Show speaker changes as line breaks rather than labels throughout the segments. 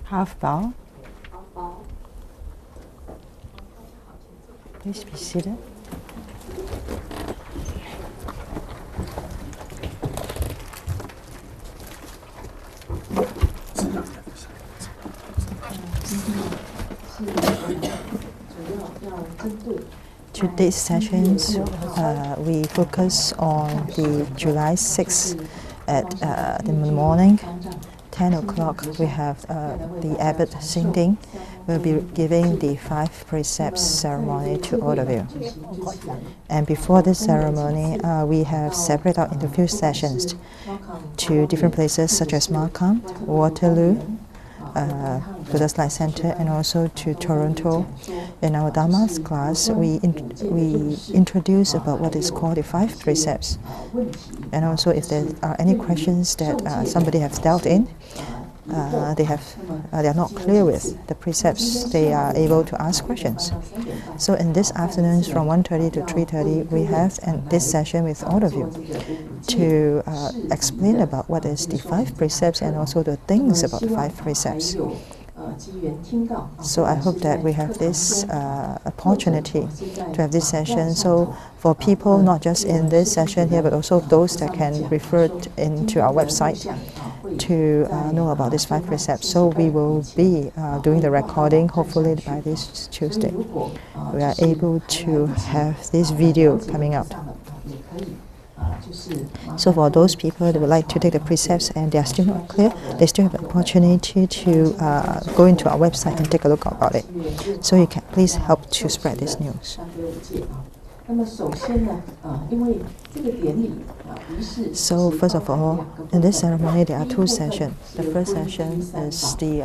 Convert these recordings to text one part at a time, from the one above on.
half bow. Please be seated. Today's sessions, we focus on the July 6th in the morning, 10 o'clock. We have the abbot singing. We'll be giving the 5 precepts ceremony to all of you. And before this ceremony, we have separated out into few sessions to different places such as Markham, Waterloo, Buddha's Light Center, and also to Toronto. In our Dharma's class, we introduce about what is called the 5 precepts. And also if there are any questions that somebody has dealt in, they are not clear with the precepts, they are able to ask questions. So in this afternoon from 1:30 to 3:30, we have this session with all of you to explain about what is the 5 precepts and also the things about the 5 precepts. So I hope that we have this opportunity to have this session. So for people not just in this session here, but also those that can refer into our website to know about these 5 precepts. So we will be doing the recording hopefully by this Tuesday. We are able to have this video coming out. So for those people that would like to take the precepts and they are still not clear, they still have the opportunity to go into our website and take a look about it. So you can please help to spread this news. So first of all, in this ceremony there are 2 sessions. The first session is the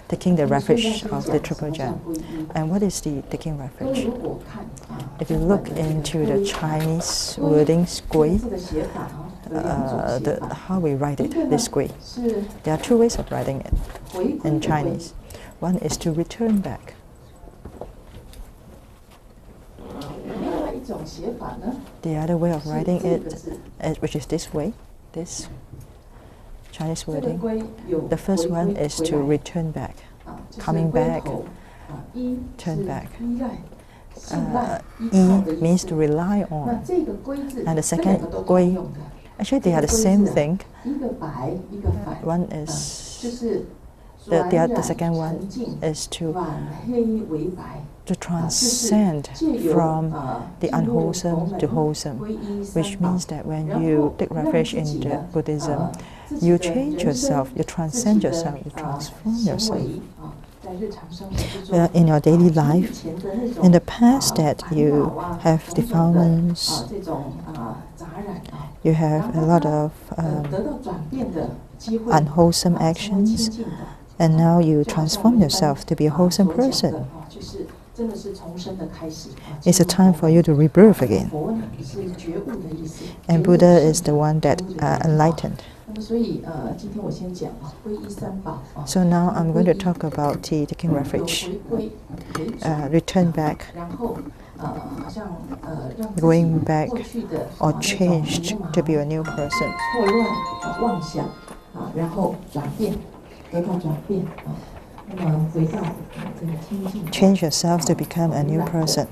taking the refuge of the Triple Gem. And what is the taking refuge? If you look into the Chinese wording, gui, how we write it, this gui, there are 2 ways of writing it in Chinese. One is to return back. The other way of writing it, which is this way, this Chinese wording. The first one is to return back, coming back, turn back. Yi means to rely on. And the second, gui, actually they are the same thing. One is, the second one is to transcend from the unwholesome to wholesome, which means that when you take refuge in the Buddhism, you change yourself, you transcend yourself, you transform yourself. In your daily life, in the past that you have defilements, you have a lot of unwholesome actions, and now you transform yourself to be a wholesome person. It's a time for you to rebirth again. And Buddha is the one that enlightened. So now I'm going to talk about the taking refuge, return back, going back or changed to be a new person. Change yourself to become a new person.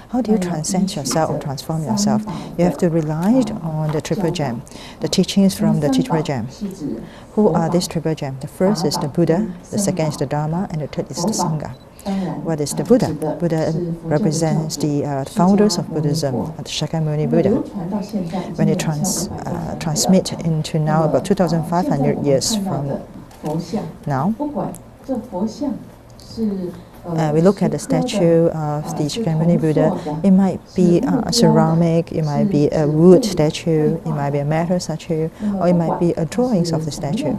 How do you transcend yourself or transform yourself? You have to rely on the Triple Gem, the teachings from the Triple Gem. Who are these Triple Gem? The first is the Buddha, the second is the Dharma, and the third is the Sangha. What is the Buddha? Buddha represents the founders of Buddhism, the Shakyamuni Buddha. When they transmit into now about 2,500 years from now, we look at the statue of the Shakyamuni Buddha. It might be a ceramic, it might be a wood statue, it might be a metal statue, or it might be a drawings of the statue.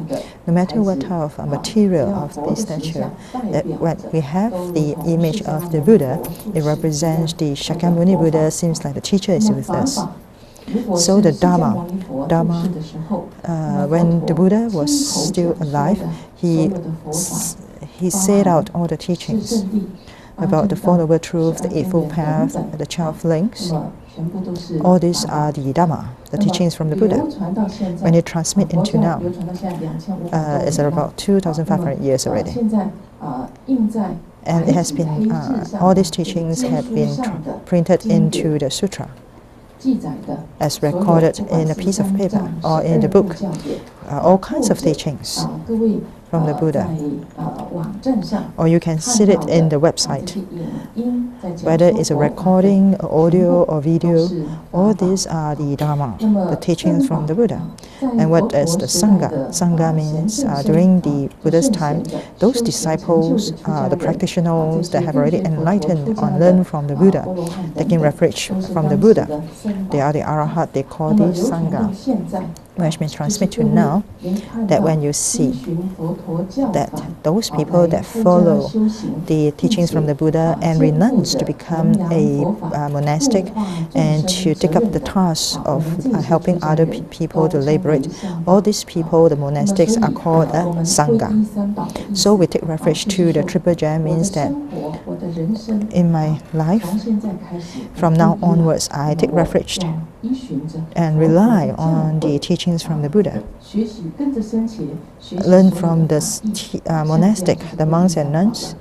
No matter what type of material of the statue, when we have the image of the Buddha, it represents the Shakyamuni Buddha. Seems like the teacher is with us. So the Dharma, when the Buddha was still alive, he said out all the teachings. about the Four Noble Truths, the Eightfold Path, the 12 Links. All these are the Dhamma, the teachings from the Buddha. When it transmit into now, it's about 2,500 years already. And it has been, all these teachings have been printed into the sutra, as recorded in a piece of paper or in the book. All kinds of teachings from the Buddha. Or you can see it in the website. Whether it's a recording, audio or video, all these are the Dhamma, the teachings from the Buddha. And what is the Sangha? Sangha means during the Buddha's time, those disciples, the practitioners that have already enlightened or learned from the Buddha, taking refuge from the Buddha, they are the Arahat, they call these Sangha. Which means transmit to now that when you see that those people that follow the teachings from the Buddha and renounce to become a monastic and to take up the task of helping other people to liberate, all these people, the monastics, are called a Sangha. So we take refuge to the Triple Gem means that in my life, from now onwards, I take refuge and rely on the teachings from the Buddha. Learn from the monastic, the monks and nuns,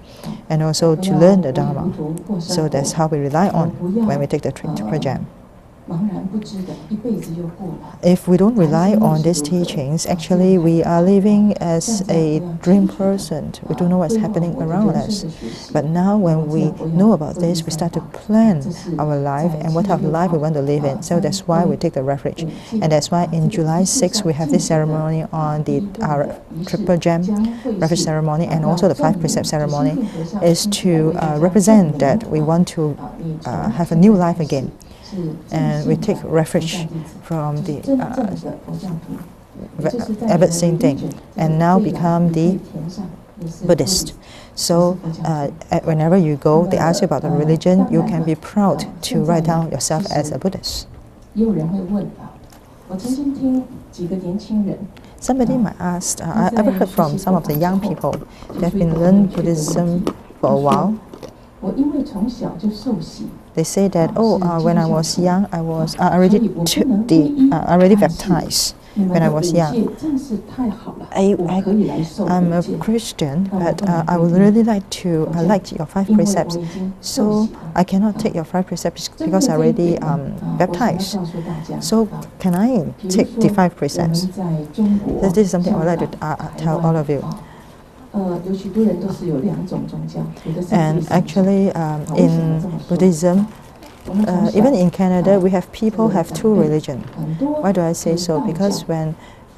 and also to learn the Dharma. So that's how we rely on when we take the Triple Gem. If we don't rely on these teachings, actually we are living as a dream person. We don't know what's happening around us. But now when we know about this, we start to plan our life and what type of life we want to live in. So that's why we take the refuge. And that's why in July 6th we have this ceremony on the Triple Gem refuge ceremony, and also the 5 Precepts ceremony is to represent that we want to have a new life again. And we take refuge from the Abbot Sing Ting and now become the Buddhist. So whenever you go, they ask you about the religion, you can be proud to write down yourself as a Buddhist. Somebody might ask, I ever heard from some of the young people that have been learning Buddhism for a while. They say that, when I was young, I was already baptized when I was young. I'm a Christian, but I would really like your 5 precepts. So I cannot take your 5 precepts because I already baptized. So can I take the 5 precepts? This is something I would like to tell all of you. And actually, in Buddhism, even in Canada, we have people have 2 religions. Why do I say so? Because when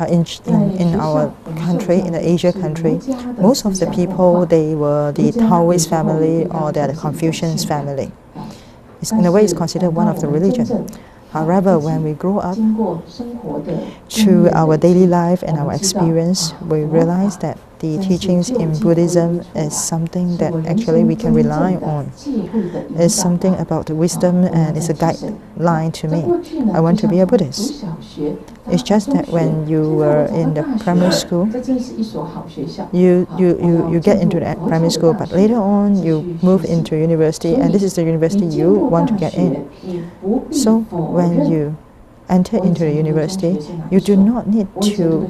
in our country, in the Asia country, most of the people, they were the Taoist family or they are the Confucian family. In a way, it's considered one of the religions. However, when we grow up, through our daily life and our experience, we realize that the teachings in Buddhism is something that actually we can rely on. It's something about wisdom and it's a guideline to me. I want to be a Buddhist. It's just that when you were in the primary school, you get into the primary school, but later on you move into university, and this is the university you want to get in. So when you enter into the university, you do not need to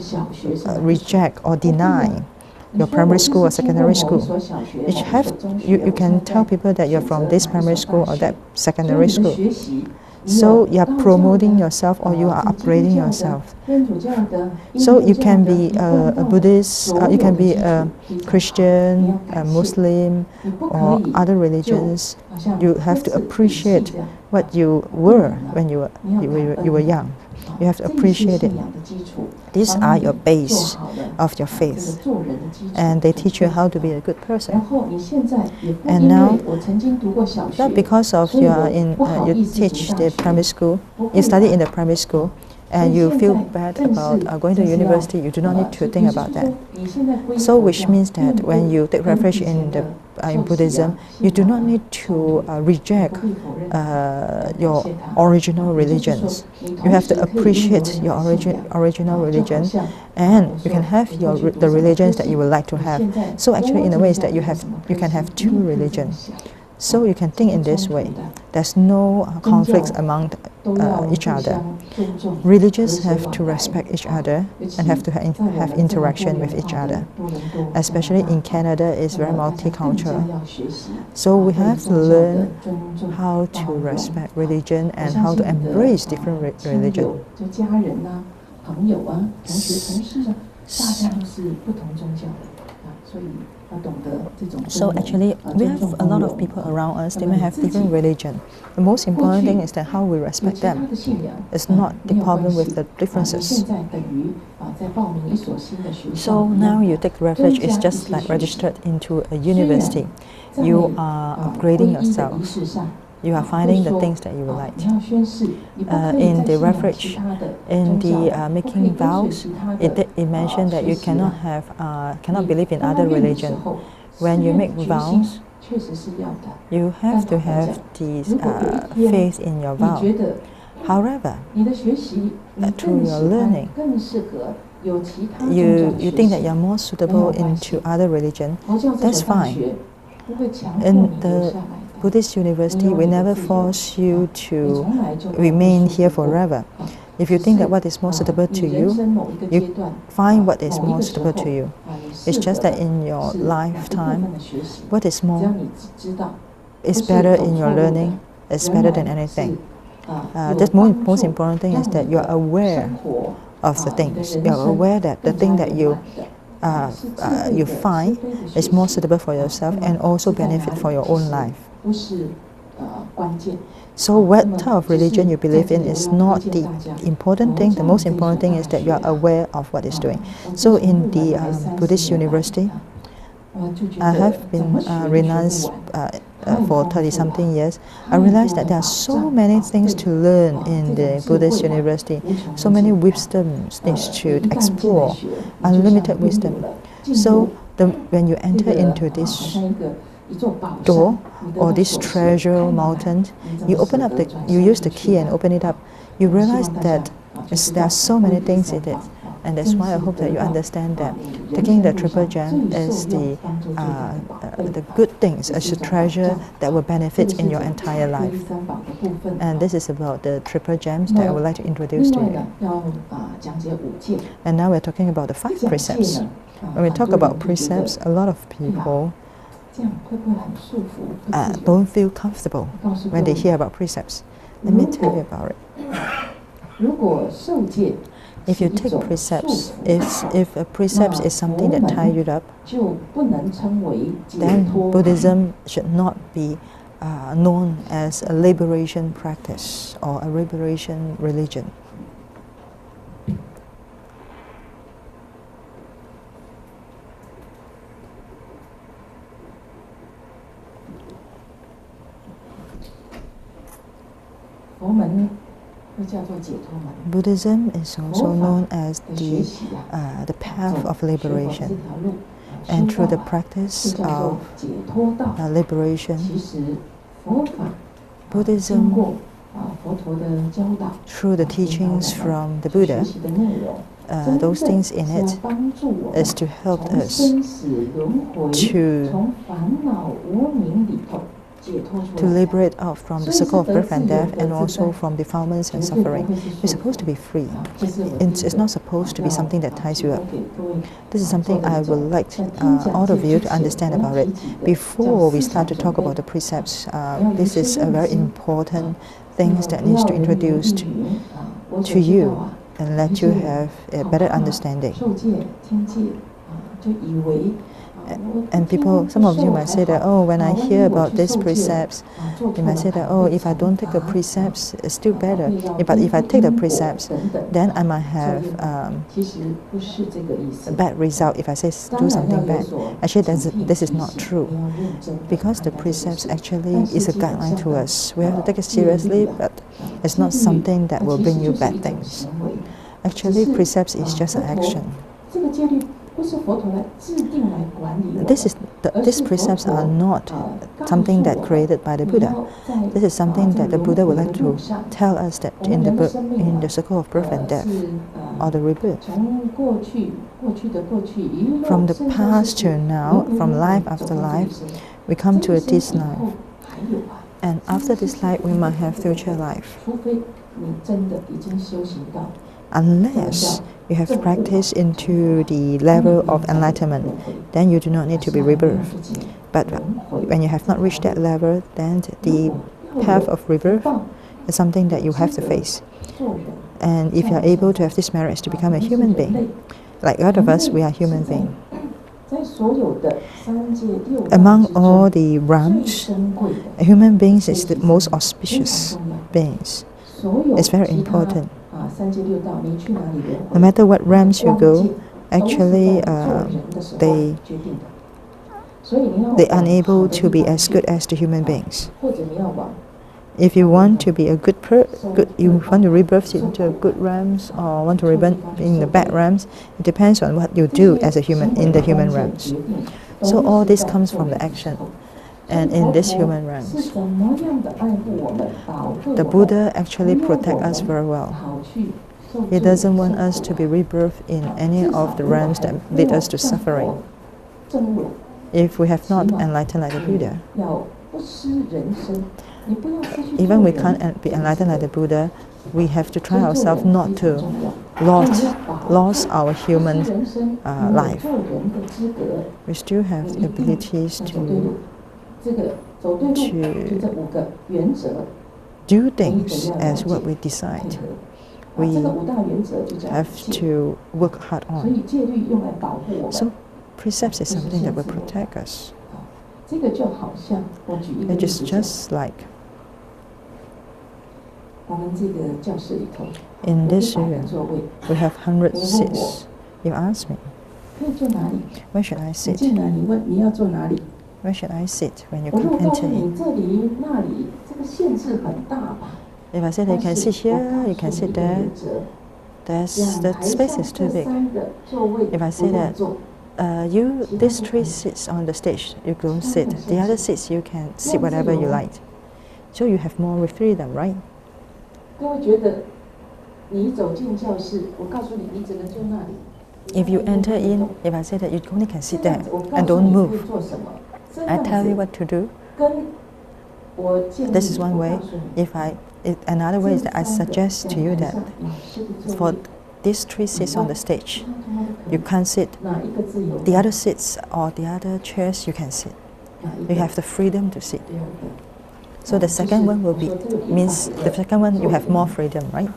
reject or deny your primary school or secondary school. You can tell people that you're from this primary school or that secondary school. So you are promoting yourself or you are upgrading yourself. So you can be a Buddhist, you can be a Christian, a Muslim, or other religions. You have to appreciate what you were when you were young. You have to appreciate it. These are your base of your faith, and they teach you how to be a good person. And now, not because of you teach the primary school, you study in the primary school, and you feel bad about going to university, you do not need to think about that. So which means that when you take refuge in Buddhism, you do not need to reject your original religions. You have to appreciate your original religion, and you can have the religions that you would like to have. So actually, in a way, is that you can have 2 religions. So you can think in this way. There's no conflicts among each other. Religions have to respect each other and have to have interaction with each other. Especially in Canada, it's very multicultural. So we have to learn how to respect religion and how to embrace different religion. So actually, we have a lot of people around us, they may have different religion. The most important thing is that how we respect them. It's not the problem with the differences. So now you take refuge, it's just like registered into a university. You are upgrading yourself. You are finding the things that you would like. In the refuge, in the making vows, it mentioned that you cannot believe in other religion. When you make vows, you have to have this faith in your vow. However, through your learning, you think that you're more suitable into other religion, that's fine. In the Buddhist university, we never force you to remain here forever. If you think that what is more suitable to you, you find what is more suitable to you. It's just that in your lifetime, what is more is better in your learning, is better than anything. The most important thing is that you are aware of the things. You are aware that the thing that you find is more suitable for yourself and also benefit for your own life. So what type of religion you believe in is not the important thing. The most important thing is that you are aware of what it's doing. So in the Buddhist university, I have been renounced for 30-something years. I realized that there are so many things to learn in the Buddhist university, so many wisdoms to explore, unlimited wisdom. So when you enter into this door or this treasure mountain, you use the key and open it up. You realize that there are so many things in it, and that's why I hope that you understand that taking the triple gem is the good things, as a treasure that will benefit in your entire life. And this is about the triple gems that I would like to introduce to you. And now we're talking about the 5 precepts. When we talk about precepts, a lot of people don't feel comfortable when they hear about precepts. Let me tell you about it. If you take precepts, if a precept is something that ties you up, then Buddhism should not be known as a liberation practice or a liberation religion. Buddhism is also known as the path of liberation, and through the practice of liberation, Buddhism, through the teachings from the Buddha, those things in it is to help us to liberate out from the circle of birth and death, and also from defilements and suffering. We're supposed to be free. It's not supposed to be something that ties you up. This is something I would like all of you to understand about it. Before we start to talk about the precepts, this is a very important thing that needs to introduce to you and let you have a better understanding. And people, some of you might say that, oh, when I hear about these precepts, you might say that, oh, if I don't take the precepts, it's still better. But if I take the precepts, then I might have a bad result if I say do something bad. Actually, this is not true. Because the precepts actually is a guideline to us. We have to take it seriously, but it's not something that will bring you bad things. Actually, precepts is just an action. These precepts are not something that created by the Buddha. This is something that the Buddha would like to tell us, that in the circle of birth and death, or the rebirth, from the past to now, from life after life, we come to this life. And after this life, we might have future life. Unless you have practiced into the level of enlightenment, then you do not need to be rebirthed. But when you have not reached that level, then the path of rebirth is something that you have to face. And if you are able to have this marriage to become a human being, like all of us, we are human beings. Among all the realms, human beings is the most auspicious beings. It's very important. No matter what realms you go, actually they are unable to be as good as the human beings. If you want to be a you want to rebirth into a good realms or want to rebirth in the bad realms, it depends on what you do as a human in the human realms. So all this comes from the action. And in this human realms, the Buddha actually protects us very well. He doesn't want us to be rebirthed in any of the realms that lead us to suffering. If we have not enlightened like the Buddha, even we can't be enlightened like the Buddha, we have to try ourselves not to lose our human life. We still have the abilities to do things as what we decide. We have to work hard on. So precepts is something that will protect us. It is just like in this room, we have 100 seats. You ask me, where should I sit? Where should I sit when you come enter in? If I say that you can sit here, you can sit there, the space is too big. If I say that these 3 seats on the stage, you don't sit. The other seats you can sit whatever you like. So you have more freedom, right? If you enter in, if I say that you only can sit there and don't move, I tell you what to do. This is one way. Another way is that I suggest to you that for these 3 seats on the stage, you can't sit. The other seats or the other chairs you can sit. You have the freedom to sit. So the second one means the second one you have more freedom, right?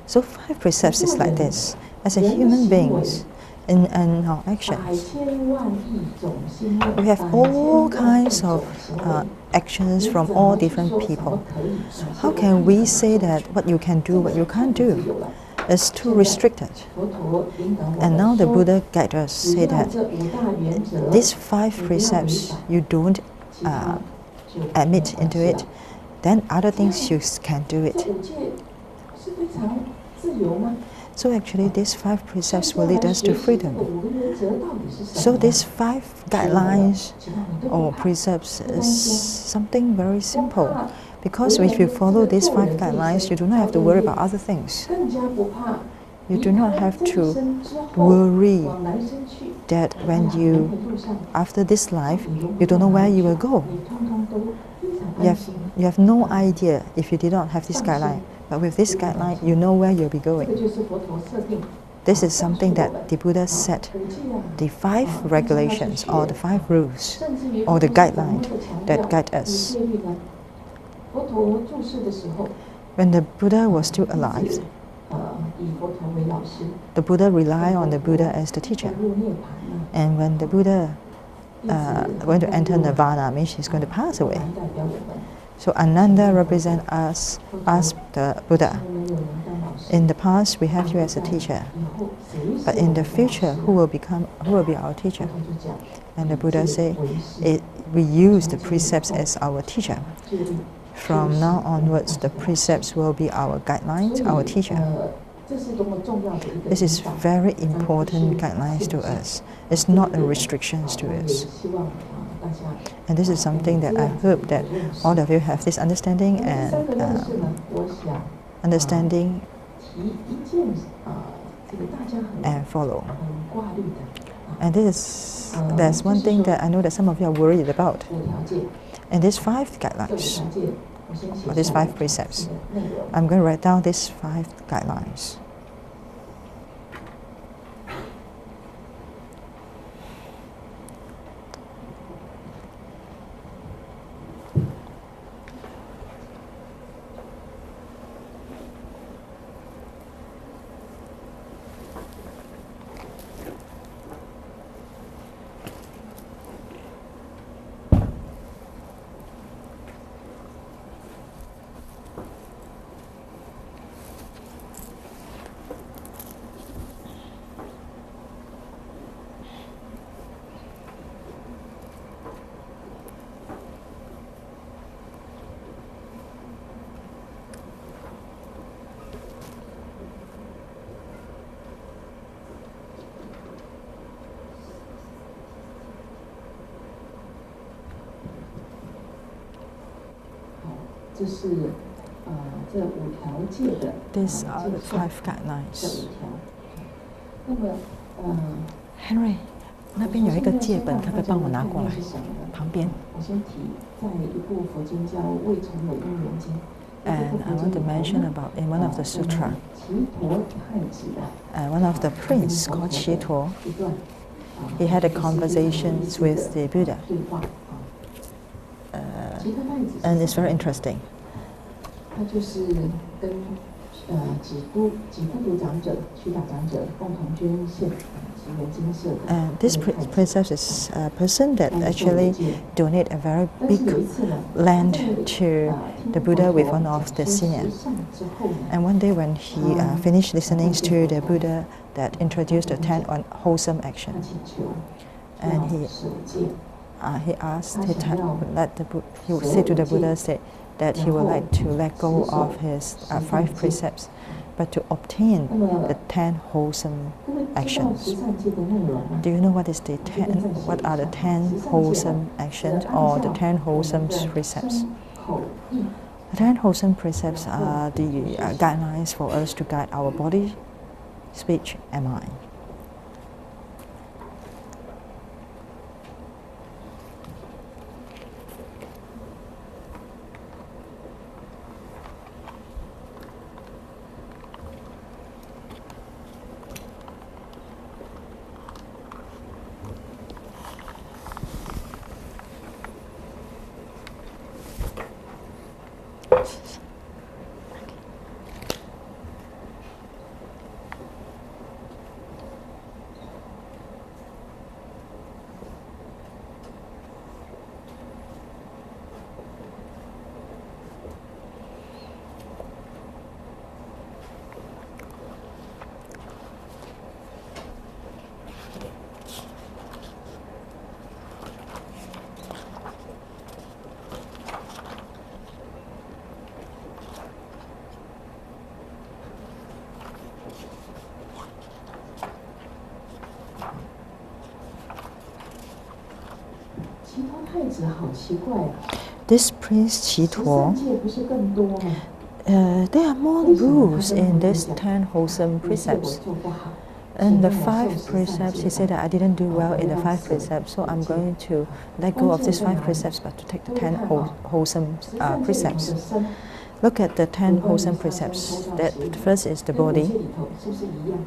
So 5 precepts is like this. As a human beings, in our actions, we have all kinds of actions from all different people. How can we say that what you can do, what you can't do? It's too restricted. And now the Buddha guides us, say that these 5 precepts you don't admit into it, then other things you can do it. So actually these 5 precepts will lead us to freedom. So these 5 guidelines or precepts is something very simple. Because if you follow these 5 guidelines, you do not have to worry about other things. You do not have to worry that when after this life, you don't know where you will go. You have no idea if you did not have this guideline. But with this guideline, you know where you'll be going. This is something that the Buddha set, the 5 regulations or the 5 rules or the guideline that guide us. When the Buddha was still alive, the Buddha relied on the Buddha as the teacher. And when the Buddha going to enter nirvana, means he's going to pass away. So Ananda represents us as the Buddha. In the past, we have you as a teacher. But in the future, who will be our teacher? And the Buddha said, we use the precepts as our teacher. From now onwards, the precepts will be our guidelines, our teacher. This is very important guidelines to us. It's not a restrictions to us. And this is something that I hope that all of you have this understanding and follow. And there's one thing that I know that some of you are worried about. And these 5 guidelines, or these 5 precepts, I'm going to write down these 5 guidelines. These are the 5 guidelines. Henry, 那边有一个戒本，可不可以帮我拿过来？旁边。And I want to mention about in one of the sutra, one of the prince called Chito, he had a conversations with the Buddha. And it's very interesting. This princess is a person that actually donated a very big land to the Buddha with one of the seniors. And one day when he finished listening to the Buddha that introduced the 10 wholesome actions, and he asked, he would say to the Buddha that he would like to let go of his 5 precepts, but to obtain the 10 wholesome actions. Do you know what are the 10 wholesome actions or the 10 wholesome precepts? The 10 wholesome precepts are the guidelines for us to guide our body, speech, and mind. This Prince Qituo, there are more rules in these 10 wholesome precepts. In the 5 precepts, he said that I didn't do well in the 5 precepts, so I'm going to let go of these 5 precepts, but to take the 10 wholesome precepts. Look at the 10 wholesome precepts. That first is the body.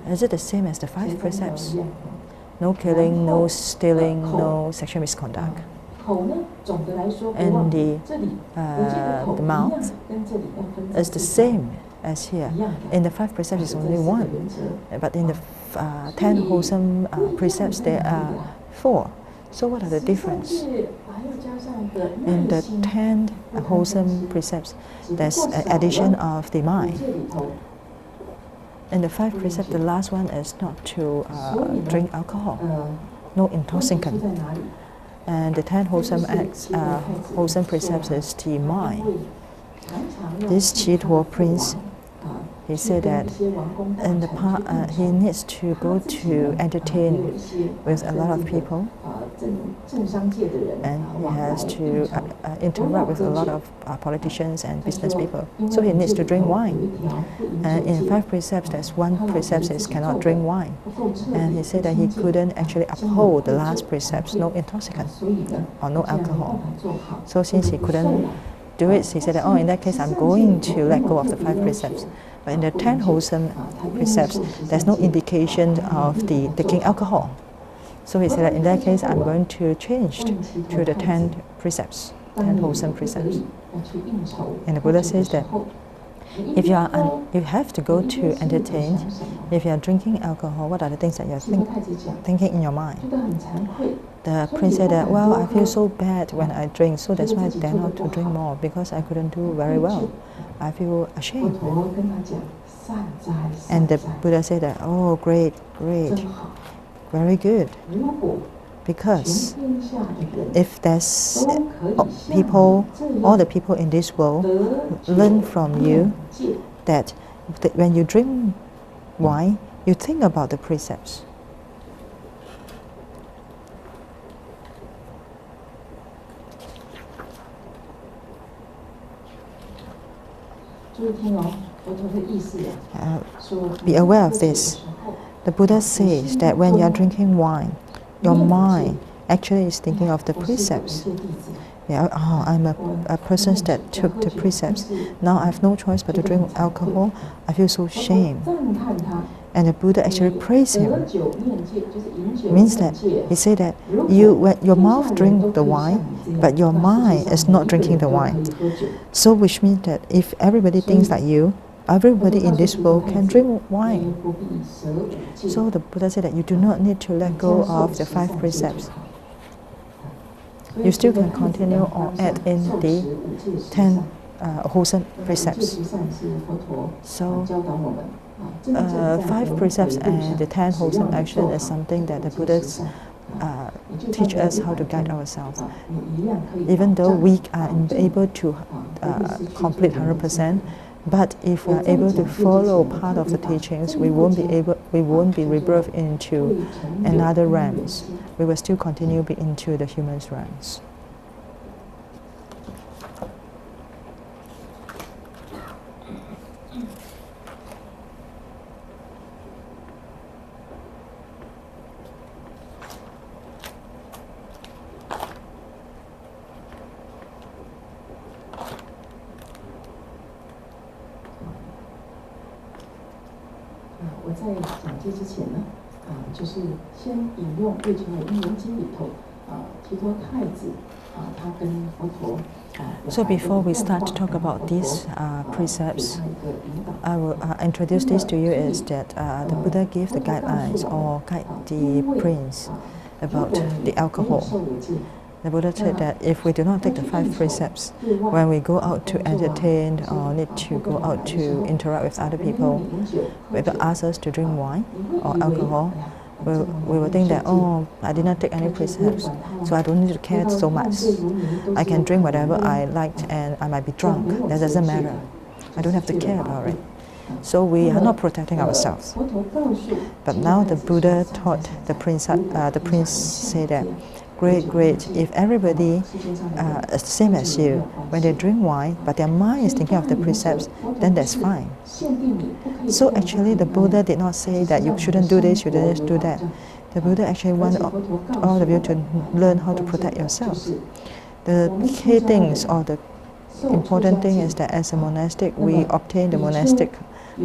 Is it the same as the 5 precepts? No killing, no stealing, no sexual misconduct. And the mouth is the same as here. In the 5 precepts, it's only 1, but in the 10 wholesome precepts, there are 4. So what are the difference? In the 10 wholesome precepts, there's an addition of the mind. In the 5 precepts, the last one is not to drink alcohol, no intoxicant. And the 10 wholesome wholesome precepts is the mind. This Qituo prince, he said that in the he needs to go to entertain with a lot of people, and he has to interact with a lot of politicians and business people. So he needs to drink wine. And in 5 precepts, there's one precept is cannot drink wine. And he said that he couldn't actually uphold the last precepts, no intoxicant or no alcohol. So since he couldn't do it, he said that, oh, in that case, I'm going to let go of the 5 precepts. But in the 10 wholesome precepts, there's no indication of the taking alcohol. So he said that in that case, I'm going to change to the 10 precepts, 10 wholesome precepts. And the Buddha says that if you have to go to entertain, if you are drinking alcohol, what are the things that you're thinking in your mind? The prince said that, well, I feel so bad when I drink, so that's why I dare not to drink more, because I couldn't do very well. I feel ashamed. And the Buddha said that, oh, great, very good. Because if there's all the people in this world learn from you that when you drink wine, you think about the precepts. Be aware of this. The Buddha says that when you are drinking wine, your mind actually is thinking of the precepts. Yeah, oh, I'm a person that took the precepts. Now I have no choice but to drink alcohol. I feel so shame. And the Buddha actually praised him. Means that he said that your mouth drinks the wine, but your mind is not drinking the wine. So which means that if everybody thinks like you, everybody in this world can drink wine. So the Buddha said that you do not need to let go of the 5 precepts. You still can continue or add in the 10 wholesome precepts. So 5 precepts and the 10 wholesome action is something that the Buddhists teach us how to guide ourselves. Even though we are unable to complete 100%, but if we are able to follow part of the teachings, we won't be rebirthed into another realms. We will still continue be into the human realms. So before we start to talk about these precepts, I will introduce this to you is that the Buddha gave the guidelines or guide the prince about the alcohol. The Buddha said that if we do not take the 5 precepts, when we go out to entertain or need to go out to interact with other people, if they ask us to drink wine or alcohol, we will think that, oh, I did not take any precepts, so I don't need to care so much. I can drink whatever I liked and I might be drunk. That doesn't matter. I don't have to care about it. So we are not protecting ourselves. But now the Buddha taught the prince said that, great, if everybody is the same as you, when they drink wine, but their mind is thinking of the precepts, then that's fine. So actually the Buddha did not say that you shouldn't do this, you shouldn't do that. The Buddha actually wanted all of you to learn how to protect yourselves. The key things or the important thing is that as a monastic, we obtain the monastic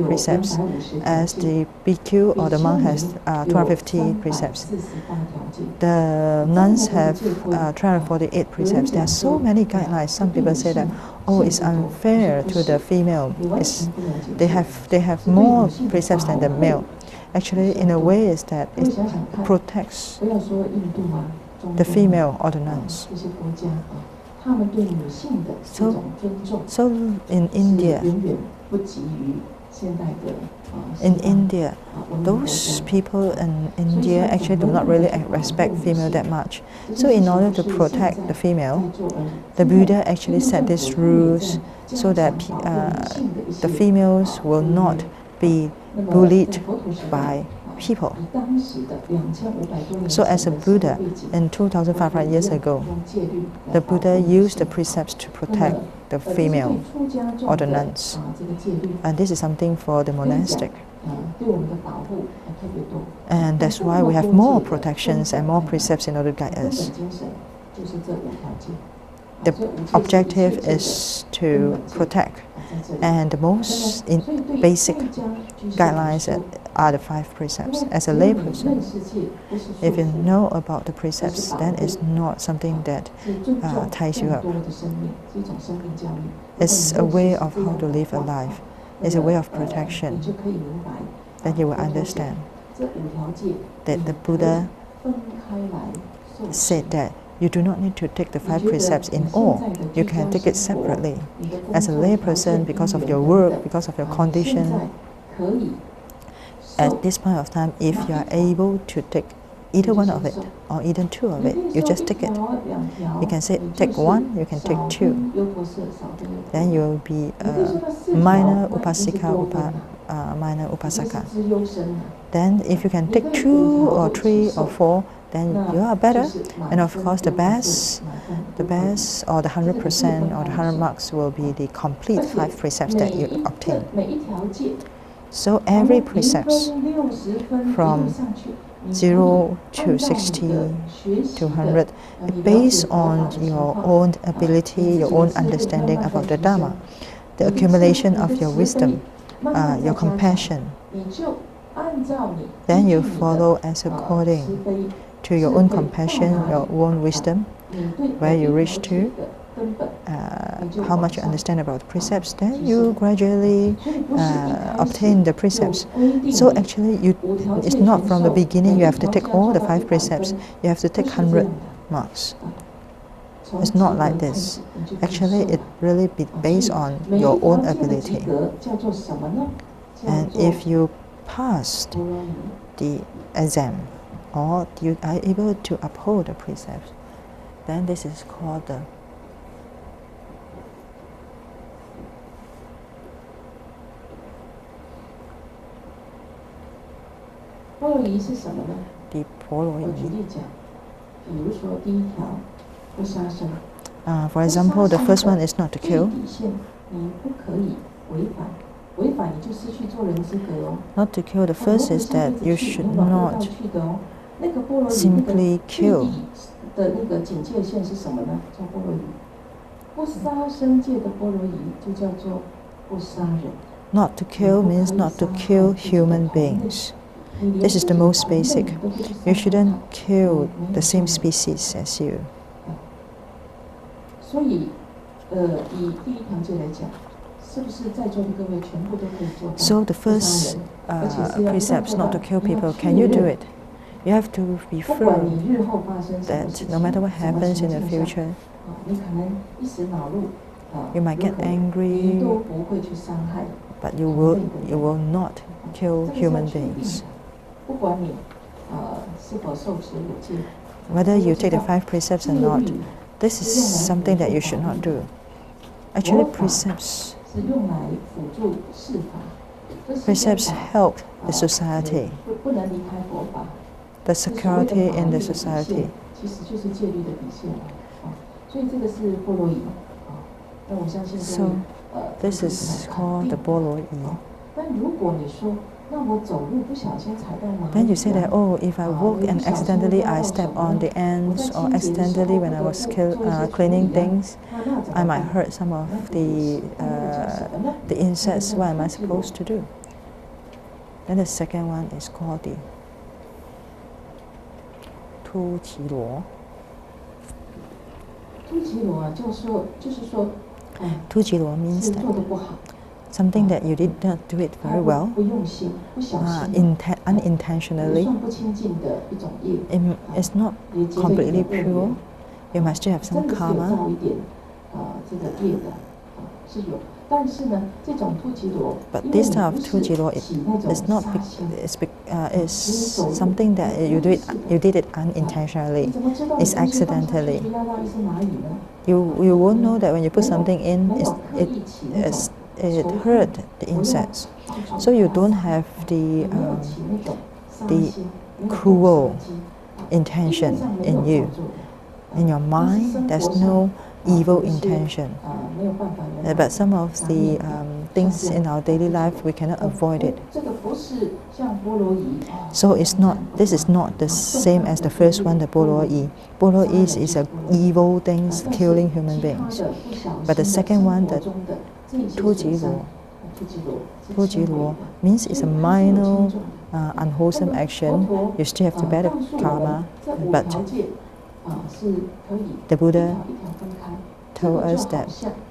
precepts. As the bhikkhu or the monk has 250 precepts. The nuns have 348 precepts. There are so many guidelines. Some people say that, oh, it's unfair to the female. They have more precepts than the male. Actually, in a way, is that it protects the female or the nuns. So in India, In India, those people in India actually do not really respect female that much. So in order to protect the female, the Buddha actually set these rules so that the females will not be bullied by people. So as a Buddha, in 2,500 years ago, the Buddha used the precepts to protect the female or the nuns. And this is something for the monastic. And that's why we have more protections and more precepts in order to guide us. The objective is to protect, and the most basic guidelines are the 5 precepts. As a layperson, if you know about the precepts, then it's not something that ties you up. It's a way of how to live a life. It's a way of protection. Then you will understand that the Buddha said that you do not need to take the 5 precepts in all. You can take it separately. As a layperson, because of your work, because of your condition, at this point of time, if you are able to take either one of it or even 2 of it, you just take it. You can say take 1, you can take 2. Then you will be a minor upasika, minor upasaka. Then if you can take 2 or 3 or 4, then you are better. And of course, the best or the 100% or the 100 marks will be the complete 5 precepts that you obtain. So every precept from 0 to 60 to 100 is based on your own ability, your own understanding about the Dharma, the accumulation of your wisdom, your compassion. Then you follow as according to your own compassion, your own wisdom, where you reach to, how much you understand about the precepts, then you gradually obtain the precepts. So actually, it's not from the beginning you have to take all the 5 precepts, you have to take 100 marks. It's not like this. Actually, it really be based on your own ability. And if you passed the exam, or you are able to uphold the precepts, then this is called the For example, the first one is not to kill. Not to kill, the first is that you should not simply kill. Not to kill means not to kill human beings. This is the most basic. You shouldn't kill the same species as you. So the first precept, not to kill people, can you do it? You have to be firm that no matter what happens in the future, you might get angry, but you will not kill human beings. Whether you take the 5 precepts or not, this is something that you should not do. Actually, precepts help the society, the security in the society. So this is called the Bolo Yi. Then you say that, oh, if I walk and accidentally I step on the ants, or accidentally when I was cleaning things, I might hurt some of the insects. What am I supposed to do? Then the second one is called the Tu Qi Luo. Tu Qi Luo means that something that you did not do it very well, unintentionally, it's not completely pure. You must still have some karma. But this type of 2G law is not is something that you did it unintentionally. It's accidentally. You won't know that when you put something in, it hurt the insects. So you don't have the cruel intention in you. In your mind, there's no evil intention. But some of the things in our daily life, we cannot avoid it. So this is not the same as the first one, the 菠萝衣. 菠萝衣 is a evil things killing human beings. But the second one, the 2G law. 2G law means it's a minor unwholesome action. You still have to bear the karma, but the Buddha told us that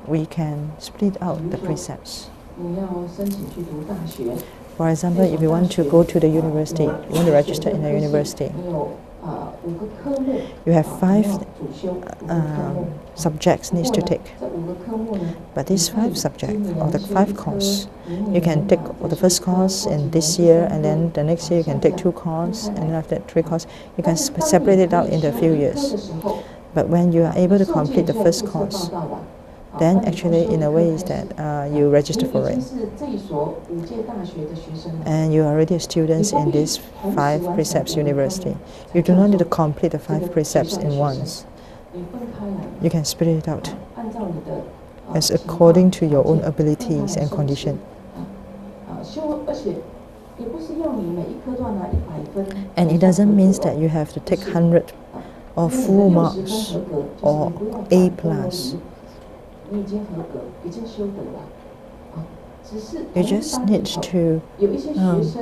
we can split out the precepts. For example, if you want to go to the university, you want to register in a university, you have 5 subjects needs to take. But these 5 subjects, or the 5 courses, you can take the first course in this year, and then the next year you can take 2 courses, and then after that 3 courses. You can separate it out into a few years. But when you are able to complete the first course, then actually in a way is that you register for it. And you are already a student in this 5 precepts university. You do not need to complete the 5 precepts in once. You can split it out as according to your own abilities and condition. And it doesn't mean that you have to take 100 or full marks or A+. You just need to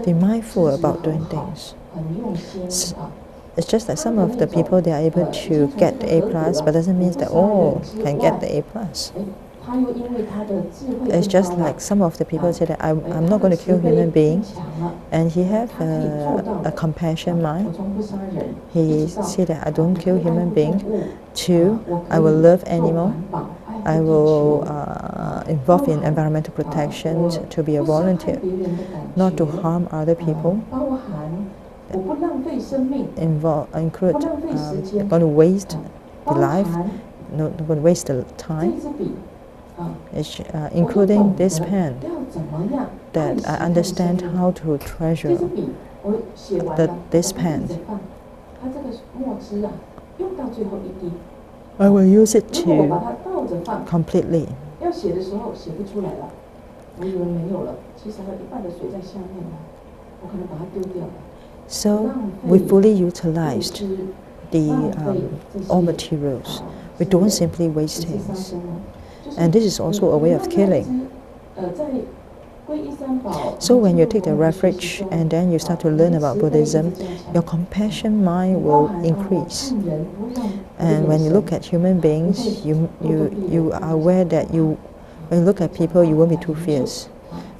be mindful about doing things. It's just that some of the people, they are able to get the A+, but doesn't mean that all can get the A+. It's just like some of the people say that I'm not going to kill human beings, and he have a compassion mind. He say that I don't kill human being. 2, I will love animal. I will involve in environmental protection, to be a volunteer, not to harm other people. Include not going to waste the life, not going to waste the time. It's, including this pen, that I understand how to treasure this pen. I will use it to completely. So we fully utilized all materials. We don't simply waste things. And this is also a way of killing. So when you take the refuge and then you start to learn about Buddhism, your compassion mind will increase. And when you look at human beings, you are aware that when you look at people, you won't be too fierce.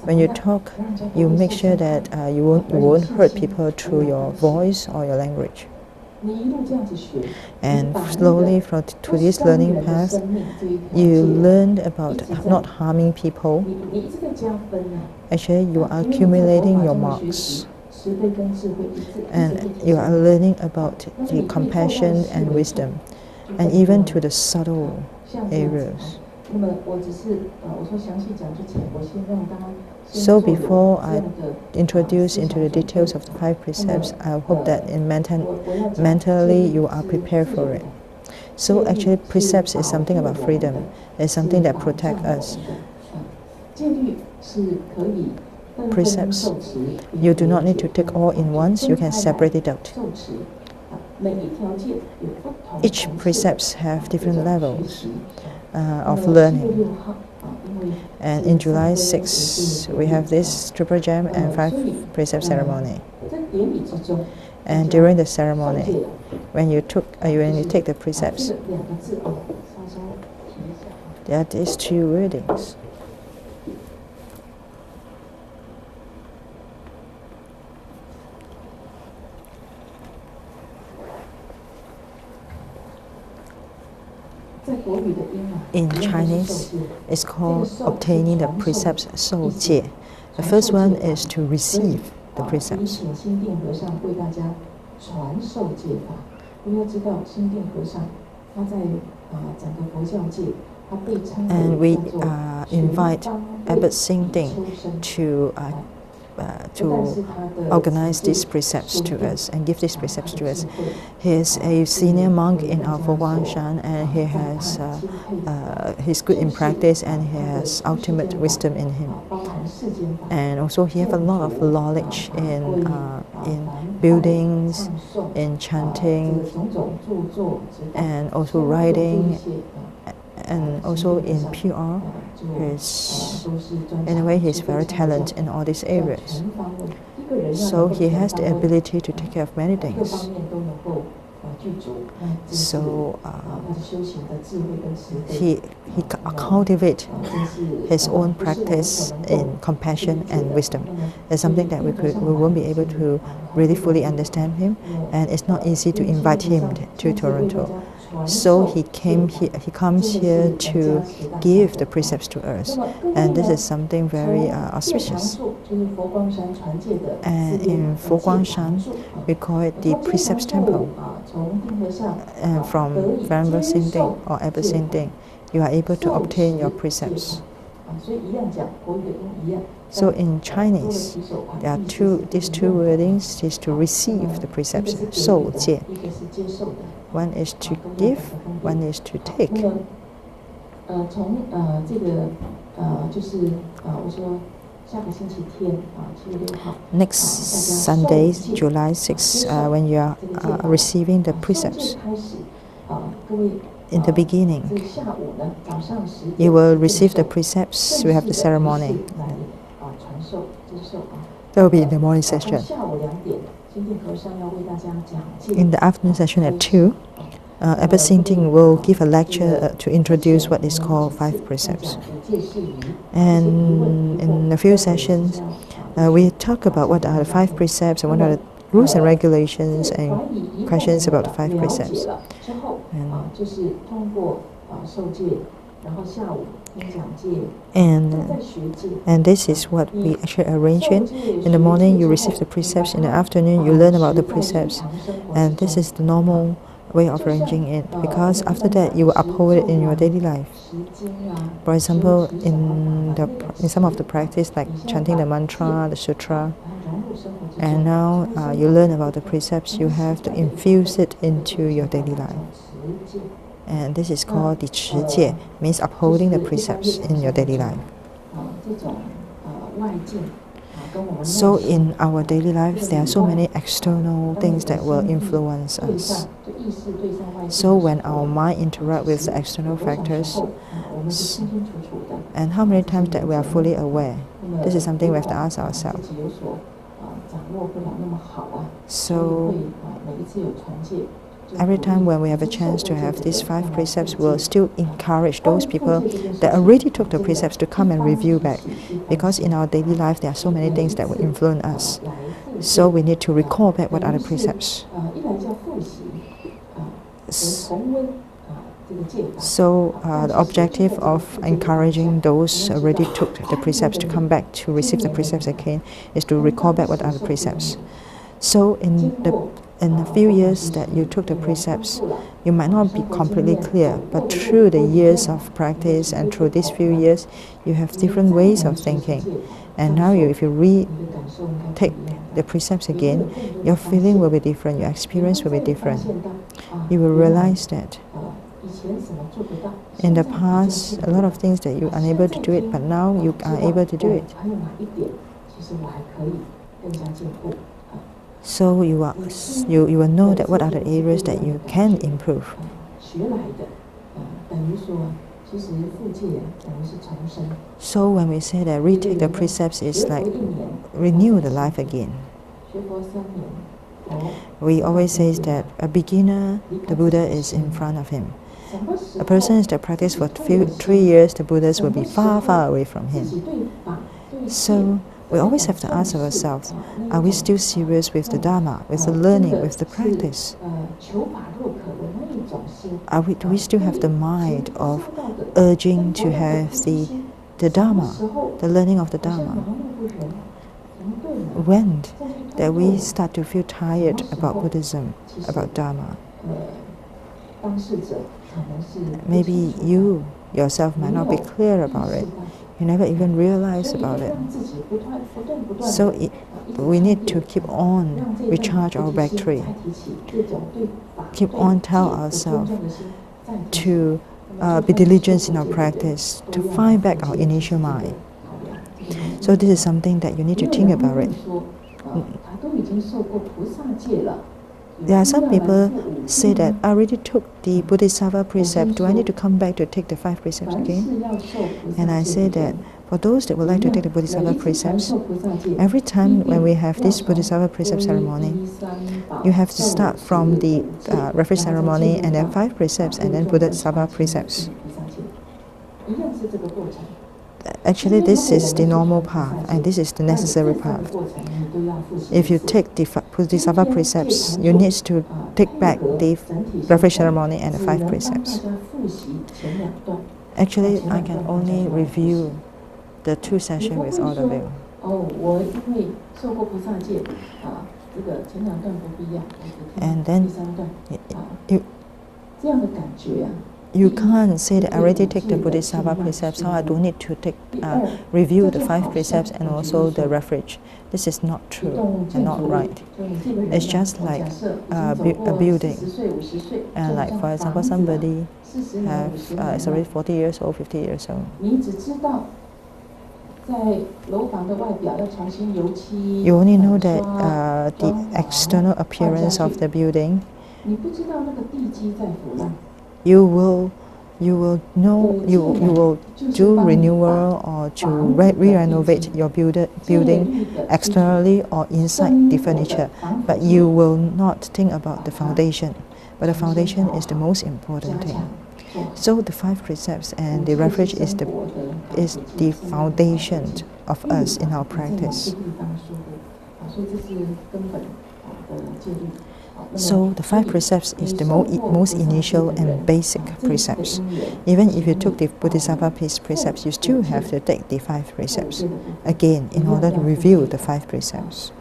When you talk, you make sure that you won't hurt people through your voice or your language. And slowly to this learning path, you learn about not harming people. Actually, you are accumulating your marks. And you are learning about the compassion and wisdom, and even to the subtle areas. So before I introduce into the details of the 5 precepts, I hope that mentally you are prepared for it. So actually precepts is something about freedom. It's something that protects us. Precepts, you do not need to take all in once, you can separate it out. Each precepts have different levels of learning. And in July 6, we have this triple gem and 5 precept ceremony. And during the ceremony, when you take the precepts, there are these 2 wordings. in Chinese, it's called obtaining the precepts, 受戒. The first one is to receive the precepts. And we invite Abbot Xingding to organize these precepts to us and give these precepts to us. He is a senior monk in our Foguangshan, and he has he's good in practice, and he has ultimate wisdom in him. And also he has a lot of knowledge in buildings, in chanting, and also writing, and also in PR. In a way, he's very talented in all these areas. So he has the ability to take care of many things. So he cultivates his own practice in compassion and wisdom. It's something that we won't be able to really fully understand him, and it's not easy to invite him to Toronto. So he comes here to give the precepts to us, and this is something very auspicious. And in Foguangshan, we call it the Precepts Temple. And from Venerable Xingding or Abbot Xingding, you are able to obtain your precepts. So in Chinese, there are these two wordings is to receive the precepts, 受戒. One is to give, one is to take. Next Sunday, July 6, when you are receiving the precepts, in the beginning, you will receive the precepts. We have the ceremony. That will be in the morning session. In the afternoon session at 2, Abbot Xingding will give a lecture to introduce what is called 5 precepts. And in a few sessions, we talk about what are the 5 precepts and what are the rules and regulations and questions about the 5 precepts. And this is what we actually arrange in. In the morning, you receive the precepts. In the afternoon, you learn about the precepts. And this is the normal way of arranging it, because after that, you will uphold it in your daily life. For example, in some of the practice, like chanting the mantra, the sutra, and now you learn about the precepts, you have to infuse it into your daily life. And this is called the 持戒, means upholding the precepts in your daily life. So in our daily lives, there are so many external things that will influence us. So when our mind interacts with the external factors, and how many times that we are fully aware, this is something we have to ask ourselves. So every time when we have a chance to have these 5 precepts, we'll still encourage those people that already took the precepts to come and review back. Because in our daily life, there are so many things that will influence us. So we need to recall back what are the precepts. So the objective of encouraging those who already took the precepts to come back to receive the precepts again is to recall back what are the precepts. So in a few years that you took the precepts, you might not be completely clear, but through the years of practice and through these few years, you have different ways of thinking. And now if you take the precepts again, your feeling will be different, your experience will be different. You will realize that in the past, a lot of things that you are unable to do it, but now you are able to do it. So you will know that what are the areas that you can improve. So when we say that retake the precepts is like renew the life again. We always say that a beginner, the Buddha is in front of him. A person is to practice for 3 years, the Buddhas will be far, far away from him. So we always have to ask ourselves, are we still serious with the Dharma, with the learning, with the practice? do we still have the mind of urging to have the Dharma, the learning of the Dharma? When that we start to feel tired about Buddhism, about Dharma? Maybe you yourself might not be clear about it. You never even realize about it. So we need to keep on recharge our battery. Keep on tell ourselves to be diligent in our practice, to find back our initial mind. So this is something that you need to think about it. There are some people say that I already took the Bodhisattva precept. Do I need to come back to take the 5 precepts again? And I say that for those that would like to take the Bodhisattva precepts, every time when we have this Bodhisattva precept ceremony, you have to start from the reference ceremony and then 5 precepts and then Bodhisattva precepts. Actually, this is the normal path and this is the necessary path. If you take the Bodhisattva precepts, you need to take back the reference ceremony and the 5 precepts. Actually, I can only review the 2 sessions with all of you. And then you can't say that I already take the Bodhisattva precepts, so I don't need to review the 5 precepts and also the refuge. This is not true and not right. It's just like a building. And like, for example, somebody is already 40 years old, 50 years old. You only know that the external appearance of the building. You will do renewal or to re-renovate your building externally or inside the furniture, but you will not think about the foundation. But the foundation is the most important thing. So the 5 precepts and the refuge is the foundation of us in our practice. So the 5 precepts is the most initial and basic precepts. Even if you took the Bodhisattva precepts, you still have to take the 5 precepts again in order to review the 5 precepts.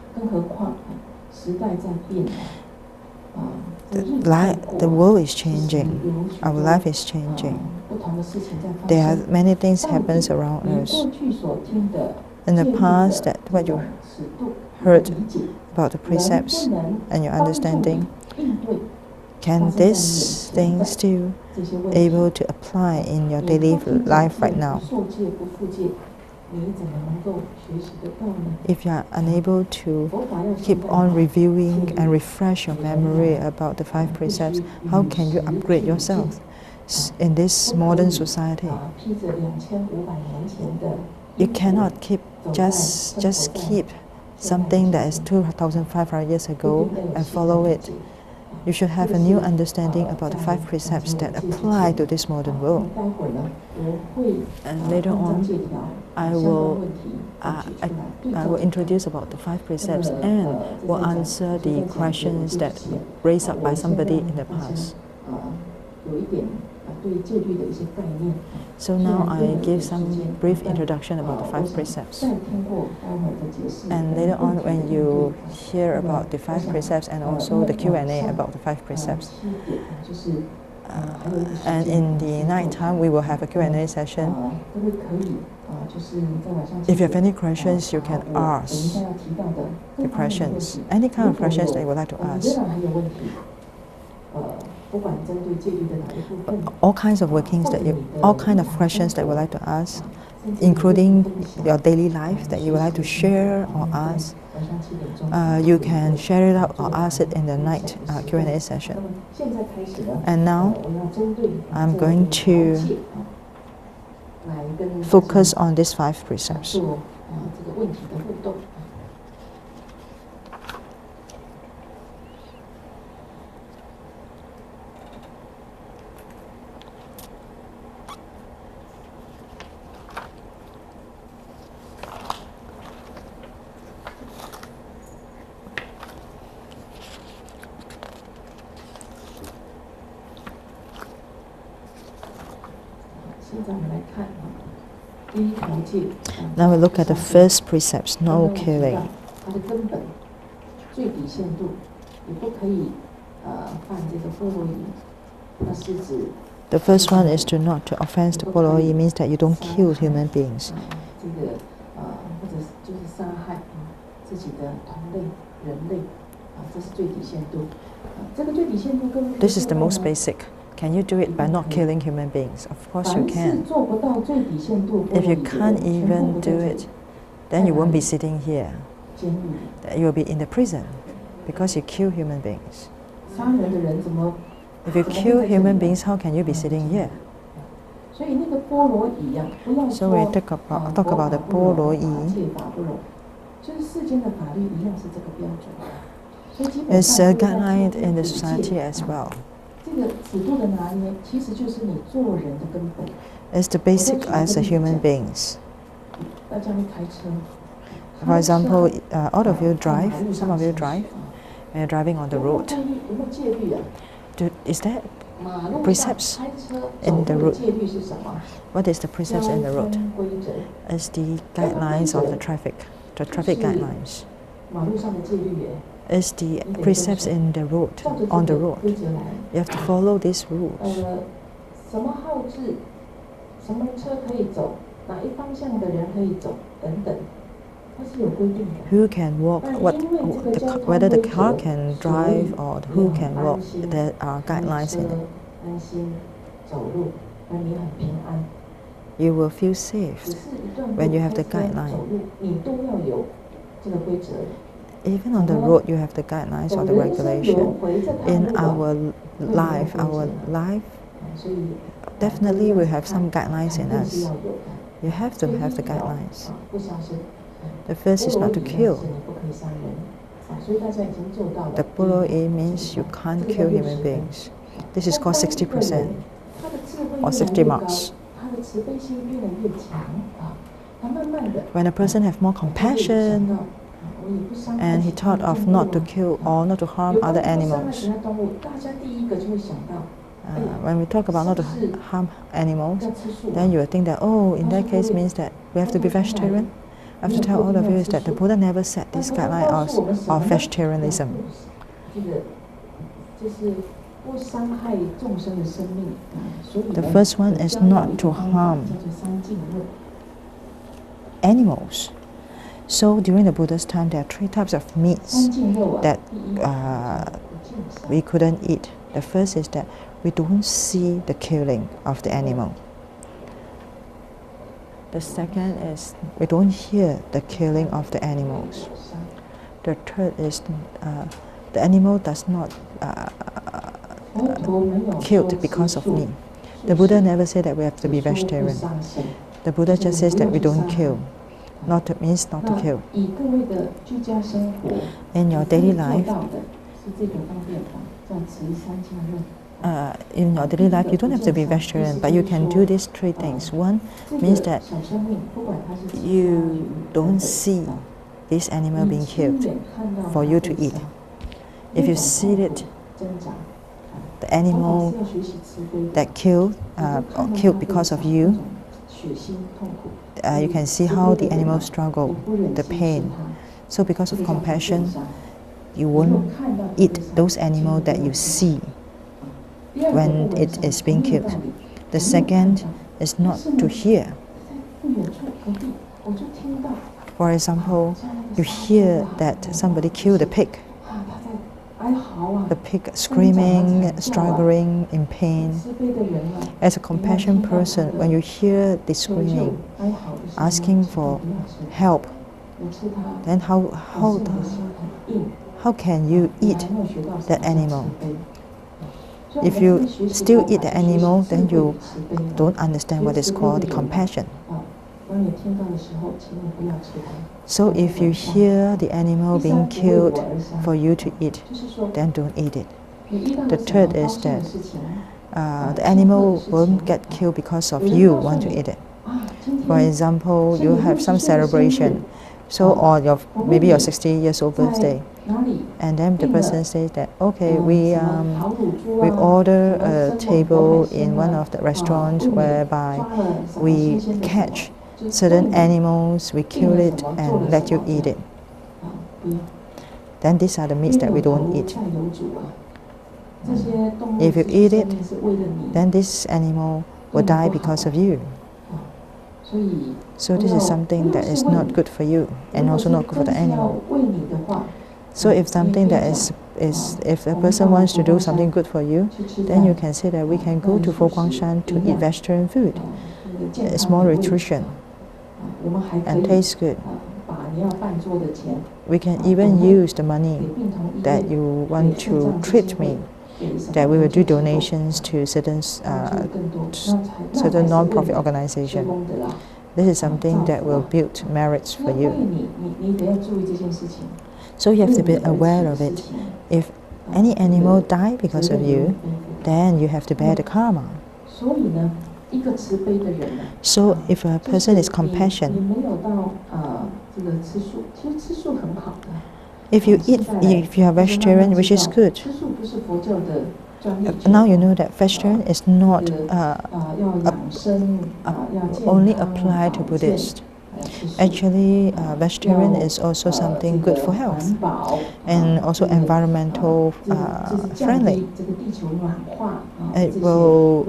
The world is changing. Our life is changing. There are many things happens around us. In the past, that what you heard about the precepts and your understanding, can this thing still able to apply in your daily life right now? If you are unable to keep on reviewing and refresh your memory about the 5 precepts, how can you upgrade yourself in this modern society? You cannot keep just keep something that is 2,500 years ago and follow it. You should have a new understanding about the 5 precepts that apply to this modern world. And later on, I will introduce about the 5 precepts and will answer the questions that raised up by somebody in the past. So now I give some brief introduction about the 5 precepts. And later on, when you hear about the 5 precepts and also the Q&A about the 5 precepts, and in the night time we will have a Q&A session. If you have any questions, you can ask the questions. Any kind of questions that you would like to ask. All kinds of questions that you would like to ask, including your daily life that you would like to share or ask. You can share it out or ask it in the night Q&A session. And now I'm going to focus on these 5 precepts. Now we look at the first precepts, no killing. The first one is to not to offense the poloi, means that you don't kill human beings. This is the most basic. Can you do it by not killing human beings? Of course you can. If you can't even do it, then you won't be sitting here. You will be in the prison because you kill human beings. If you kill human beings, how can you be sitting here? So we talk about the 波罗夷. It's a guideline in the society as well. It's the basic as a human beings. For example, all of you drive, some of you drive, and you're driving on the road. Is there precepts in the road? What is the precepts in the road? It's the guidelines of the traffic guidelines. It's the precepts in the road, on the road. You have to follow these rules. Who can walk, whether the car can drive or who can walk, there are guidelines in it. You will feel safe when you have the guideline. Even on the road, you have the guidelines or the regulation. In our life, definitely we have some guidelines in us. You have to have the guidelines. The first is not to kill. The 波罗夷 means you can't kill human beings. This is called 60% or 60 marks. When a person has more compassion and he thought of not to kill or not to harm other animals. When we talk about not to harm animals, then you will think that, oh, in that case means that we have to be vegetarian. I have to tell all of you is that the Buddha never set this guideline of vegetarianism. The first one is not to harm animals. So during the Buddha's time, there are 3 types of meats that we couldn't eat. The first is that we don't see the killing of the animal. The second is we don't hear the killing of the animals. The third is the animal does not killed because of me. The Buddha never said that we have to be vegetarian. The Buddha just says that we don't kill. Means not to kill. In your daily life, you don't have to be vegetarian, but you can do these 3 things. One means that you don't see this animal being killed for you to eat. If you see it, the animal that killed because of you, you can see how the animal struggle, the pain. So because of compassion, you won't eat those animals that you see when it is being killed. The second is not to hear. For example, you hear that somebody killed a pig. The pig screaming, struggling, in pain. As a compassion person, when you hear the screaming, asking for help, then how can you eat that animal? If you still eat the animal, then you don't understand what is called the compassion. So if you hear the animal being killed for you to eat, then don't eat it. The third is that the animal won't get killed because of you want to eat it. For example, you have some celebration, so on maybe your 60 years old birthday, And then the person says that, okay, we order a table in one of the restaurants whereby we catch certain animals, we kill it and let you eat it. Then these are the meats that we don't eat. If you eat it, then this animal will die because of you. So this is something that is not good for you and also not good for the animal. So if something that if a person wants to do something good for you, then you can say that we can go to Fo-Guang-Shan to eat vegetarian food. It's more nutrition and tastes good. We can even use the money that you want to treat me, that we will do donations to certain non-profit organization. This is something that will build merits for you. So you have to be aware of it. If any animal die because of you, then you have to bear the karma. So if a person is compassionate, if you are vegetarian, which is good. Now you know that vegetarian is not only applied to Buddhists. Actually, vegetarian is also something good for health and also environmental friendly. It will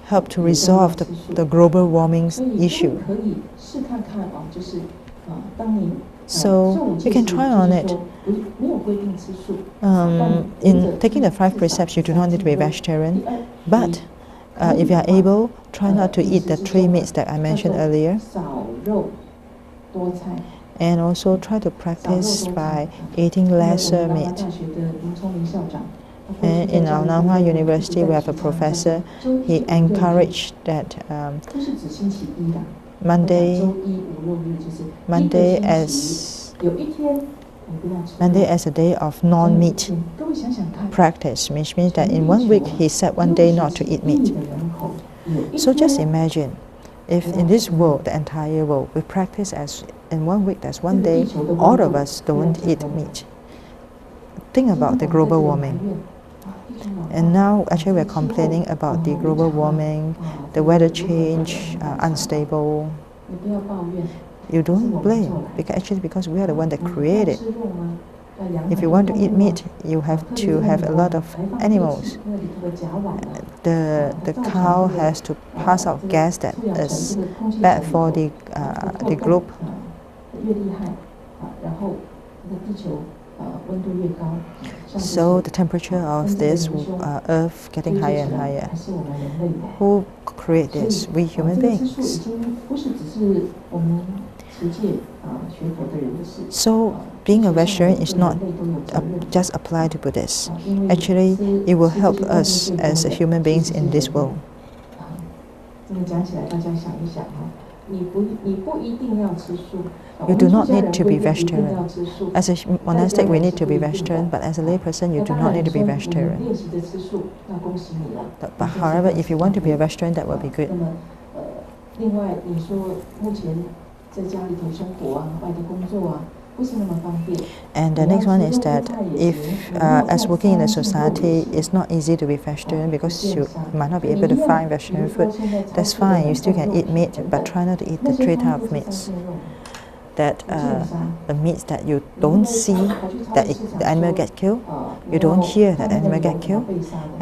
help to resolve the global warming issue. So you can try on it. In taking the 5 precepts, you do not need to be vegetarian, but if you are able, try not to eat the 3 meats that I mentioned earlier. And also try to practice by eating lesser meat. And in our Nanhua University, we have a professor. He encouraged that Monday as a day of non-meat practice, which means that in 1 week he set 1 day not to eat meat. So just imagine, if in this world, the entire world, we practice as in 1 week, that's 1 day, all of us don't eat meat. Think about the global warming. And now actually we're complaining about the global warming, the weather change, unstable. You don't blame, because we are the one that created. If you want to eat meat, you have to have a lot of animals. The cow has to pass out gas that is bad for the globe. So the temperature of this earth getting higher and higher. Who create this? We human beings. So being a vegetarian is not just applied to Buddhists. Actually, it will help us as human beings in this world. You do not need to be vegetarian. As a monastic, we need to be vegetarian, but as a layperson, you do not need to be vegetarian. But however, if you want to be a vegetarian, that will be good. And the next one is that if, as working in a society, it's not easy to be vegetarian because you might not be able to find vegetarian food, that's fine, you still can eat meat, but try not to eat the 3 types of meats. That the meats that you don't see that the animal get killed, you don't hear that animal get killed,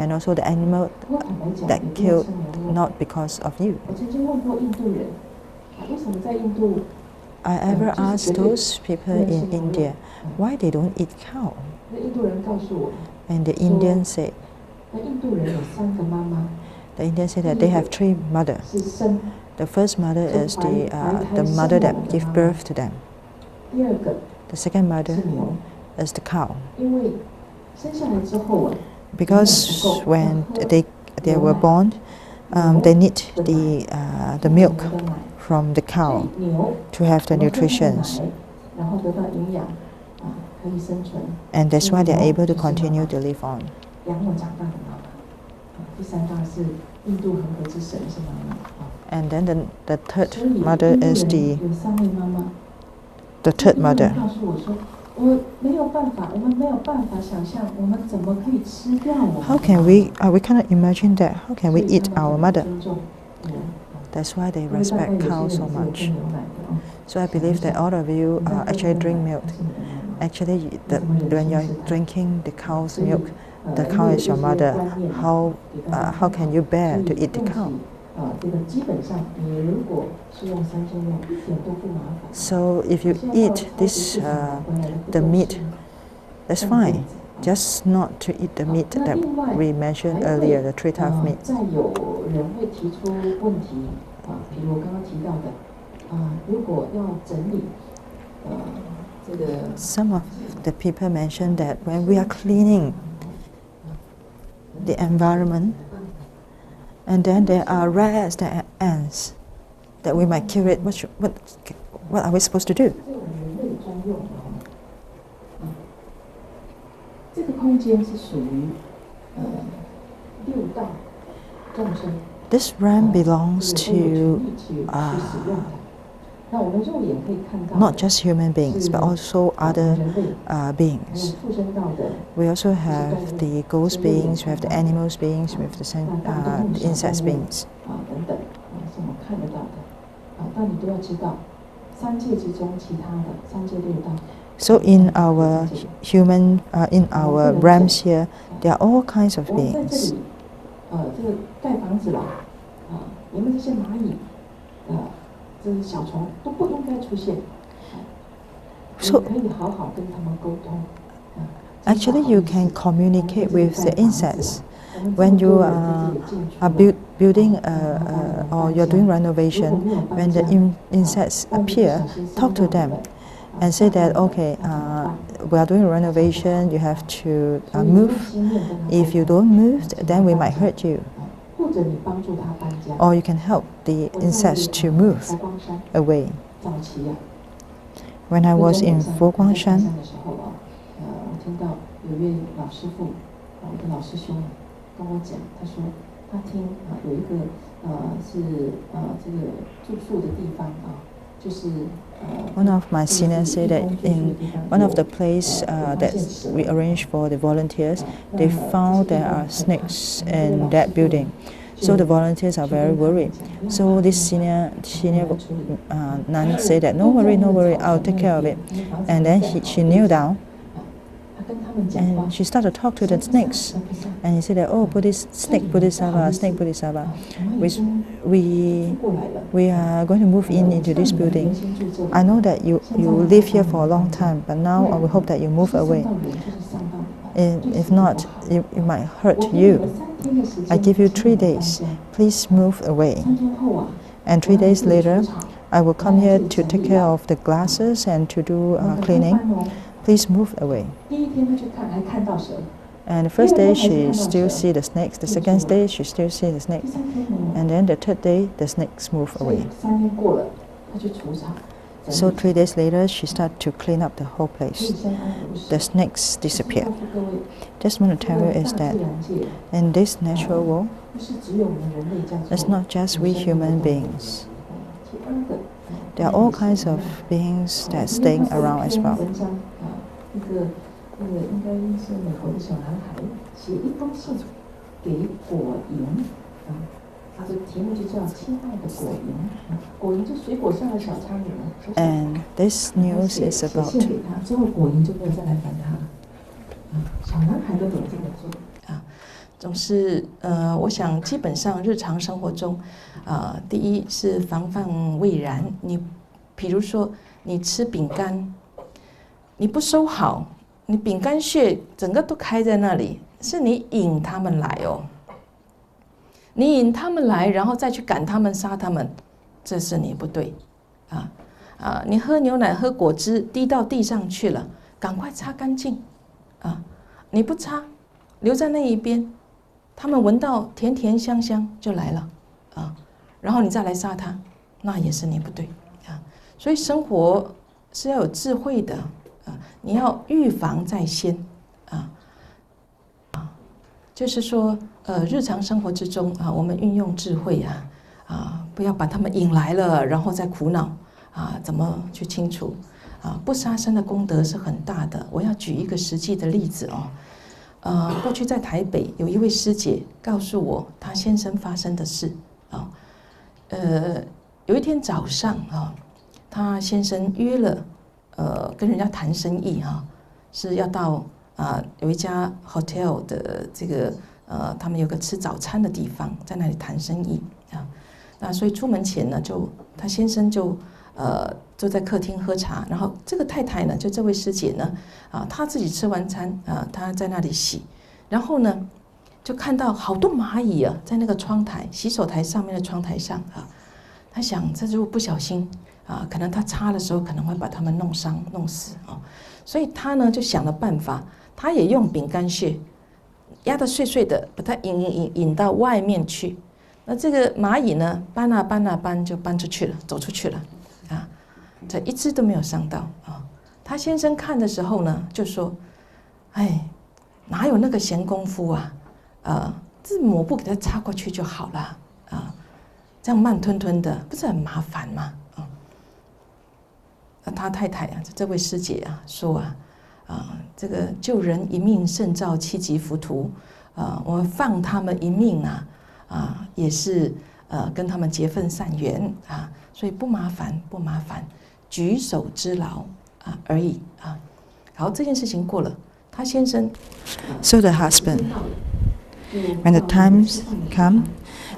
and also the animal that killed not because of you. I ever asked those people in India why they don't eat cow, and the Indian said that they have 3 mothers. The first mother is the mother that gives birth to them. The second mother is the cow. Because when they were born, they need the milk from the cow to have the nutrition. And that's why they are able to continue to live on. And then the third mother is the third mother. How can we cannot imagine that. How can we eat our mother? That's why they respect cows so much. So I believe that all of you actually drink milk. Actually, when you're drinking the cow's milk, the cow is your mother. How can you bear to eat the cow? So if you eat this the meat, that's fine. Just not to eat the meat that we mentioned earlier, the 3 tough meat. Some of the people mentioned that when we are cleaning the environment, and then there are rats, there are ants, that we might kill it. What are we supposed to do? This realm belongs to not just human beings, but also other beings. We also have the ghost beings, we have the animals beings, we have the insects beings. So in our in our realms here, there are all kinds of beings. So actually you can communicate with the insects. When you are building or you're doing renovation, when the insects appear, talk to them and say that, okay, we are doing renovation, you have to move. If you don't move, then we might hurt you. Or you can help the insects to move away. When I was in Foguangshan, one of my seniors said that in one of the places that we arranged for the volunteers, they found there are snakes in that building. So the volunteers are very worried. So this senior nun said that, no worry, I'll take care of it. And then she kneeled down and she started to talk to the snakes. And he said that, oh, snake Bodhisattva, we are going to move into this building. I know that you live here for a long time, but now I will hope that you move away. If not, it might hurt you. I give you 3 days. Please move away. And 3 days later, I will come here to take care of the glasses and to do cleaning. Please move away. And the first day, she still see the snakes. The second day, she still see the snakes. And then the third day, the snakes move away. So 3 days later, she started to clean up the whole place. The snakes disappeared. Just want to tell you is that in this natural world, it's not just we human beings. There are all kinds of beings that are staying around as well. And this news is about
我想基本上日常生活中，第一是防范未然。你比如说你吃饼干，你不收好，你饼干屑整个都开在那里，是你引他们来哦。你引他们来，然后再去赶他们、杀他们，这是你不对，你喝牛奶、喝果汁滴到地上去了，赶快擦干净，你不擦，留在那一边，他们闻到甜甜香香就来了，然后你再来杀他，那也是你不对，所以生活是要有智慧的，你要预防在先，就是说，日常生活之中我们运用智慧不要把他们引来了，然后再苦恼怎么去清除不杀生的功德是很大的。我要举一个实际的例子哦。过去在台北有一位师姐告诉我她先生发生的事啊。有一天早上啊，她先生约了跟人家谈生意哈，是要到有一家 hotel 的这个他们有个吃早餐的地方，在那里谈生意啊。那所以出门前呢，他先生就坐在客厅喝茶，然后这个太太呢，就这位师姐呢，她自己吃完餐她在那里洗，然后呢，就看到好多蚂蚁啊，在那个窗台洗手台上面的窗台上啊。她想，这如果不小心可能她擦的时候可能会把它们弄伤弄死啊，所以她呢就想了办法，她也用饼干屑压得碎碎的，把它引到外面去。那这个蚂蚁呢，搬啊搬啊搬，就搬出去了，走出去了，这一只都没有伤到啊。他先生看的时候呢，就说：“哎，哪有那个闲工夫啊？这抹布给它擦过去就好了啊，这样慢吞吞的，不是很麻烦吗？”他太太这位师姐说这个救人一命胜造七级浮屠我们放他们一命也是跟他们结份善缘所以不麻烦，举手之劳而已好，这件事情过了，他先生
So the husband, when the times come,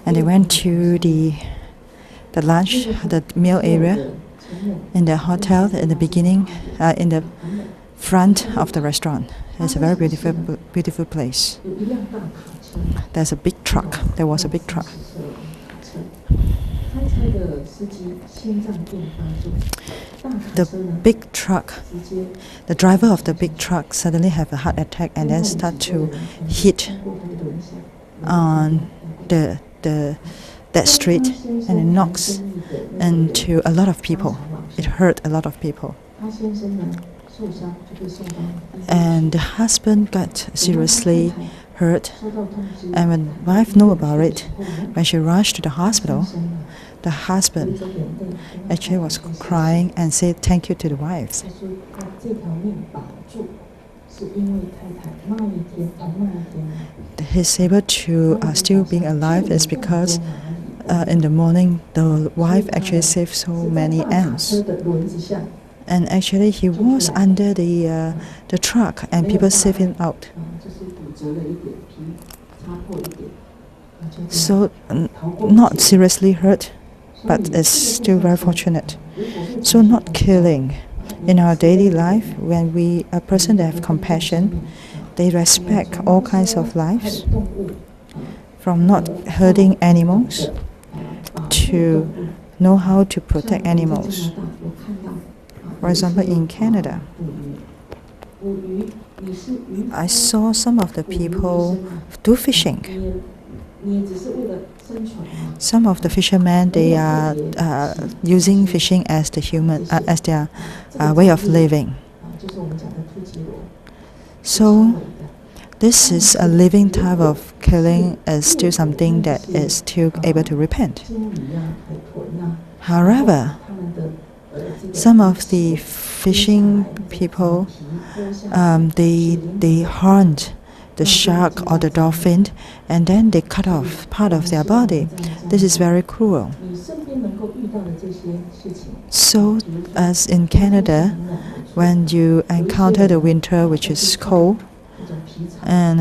and they went to the lunch, the meal area in the hotel in the beginning, in the front of the restaurant. It's a very beautiful place. There's a big truck. There was a big truck. The big truck, the driver of the big truck suddenly have a heart attack and then start to hit on that street, and it knocks into a lot of people. It hurt a lot of people. And the husband got seriously hurt, and when wife knew about it, when she rushed to the hospital, the husband actually was crying and said thank you to the wives. He's able to still being alive is because in the morning the wife actually saved so many ants. And actually he was under the truck and people saved him out. So not seriously hurt, but it's still very fortunate. So not killing. In our daily life, when a person that have compassion, they respect all kinds of lives, from not hurting animals to know how to protect animals. For example, in Canada, I saw some of the people do fishing. Some of the fishermen, they are using fishing as as their way of living. So this is a living type of killing, is still something that is still able to repent. However, some of the fishing people, they harmed the shark or the dolphin, and then they cut off part of their body. This is very cruel. So, as in Canada, when you encounter the winter, which is cold, and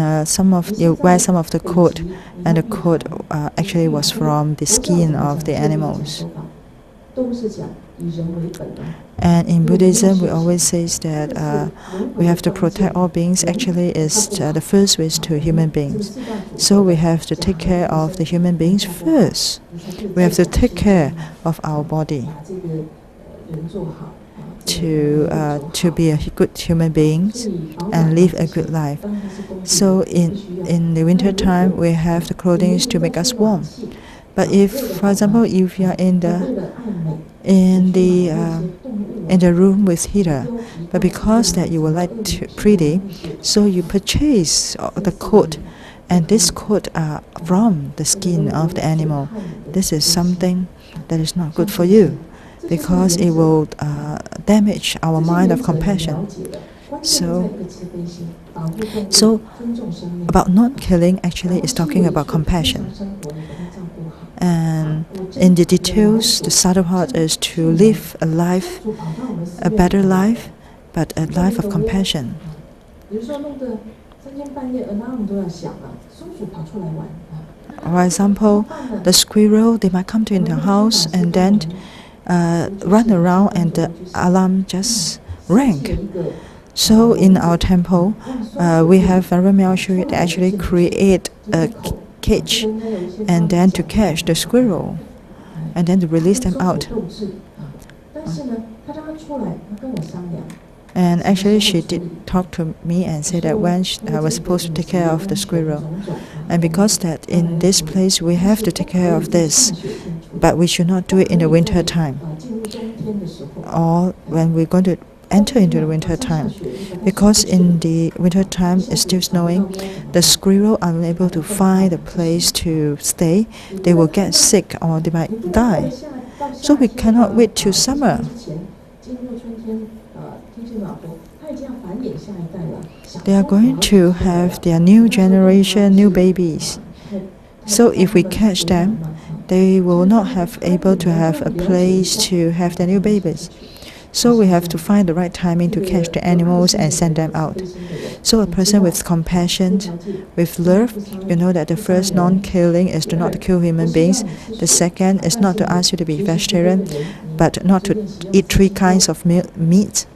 you wear some of the coat, and the coat actually was from the skin of the animals. And in Buddhism, we always say that we have to protect all beings. Actually, is the first wish to human beings. So we have to take care of the human beings first. We have to take care of our body to be a good human beings and live a good life. So in the winter time, we have the clothing to make us warm. But if, for example, if you are in the room with heater, but because that you would like to pretty, so you purchase the coat, and this coat are from the skin of the animal. This is something that is not good for you, because it will damage our mind of compassion. So about not killing actually is talking about compassion. And in the details, the subtle part is to live a life, a better life, but a life of compassion. For example, the squirrel, they might come to the house and then run around and the alarm just rang. So in our temple, we have Venerable Miao actually create a cage and then to catch the squirrel and then to release them out. And actually she did talk to me and say that when I was supposed to take care of the squirrel, and because that in this place we have to take care of this, but we should not do it in the winter time or when we're going to enter into the winter time, because in the winter time it's still snowing, the squirrel are unable to find a place to stay, they will get sick or they might die. So we cannot wait till summer. They are going to have their new generation, new babies. So if we catch them, they will not have able to have a place to have their new babies. So we have to find the right timing to catch the animals and send them out. So a person with compassion, with love, you know that the first non-killing is to not kill human beings. The second is not to ask you to be vegetarian, but not to eat 3 kinds of meat,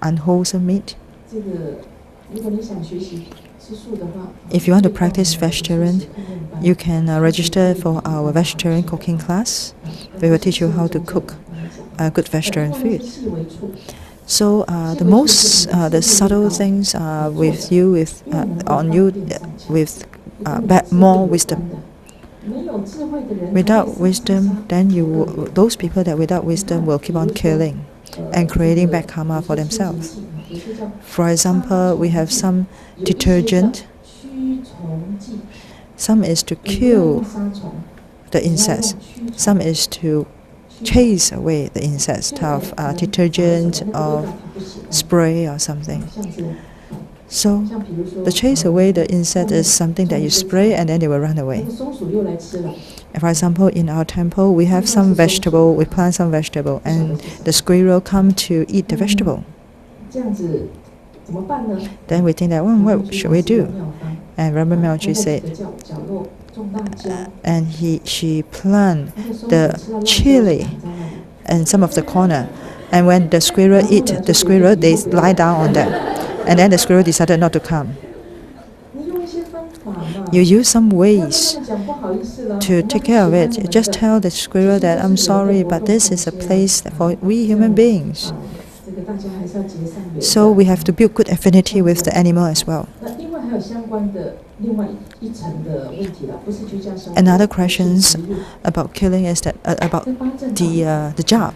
unwholesome meat. If you want to practice vegetarian, you can register for our vegetarian cooking class. We will teach you how to cook good vegetarian food. So the subtle things are with you, with more wisdom. Without wisdom, then those people that without wisdom will keep on killing and creating bad karma for themselves. For example, we have some detergent. Some is to kill the insects. Some is to chase away the insects, of detergent or spray or something. So the chase away the insect is something that you spray and then they will run away. For example, in our temple, we have some vegetable, we plant some vegetable, and the squirrel come to eat the vegetable. Then we think that, well, what should we do? And Venerable Miao said, and she planted the chili in some of the corner. And when the squirrel eat the squirrel, they lie down on them. And then the squirrel decided not to come. You use some ways to take care of it. You just tell the squirrel that, I'm sorry, but this is a place for we human beings. So we have to build good affinity with the animal as well. Another questions about killing is that about the job.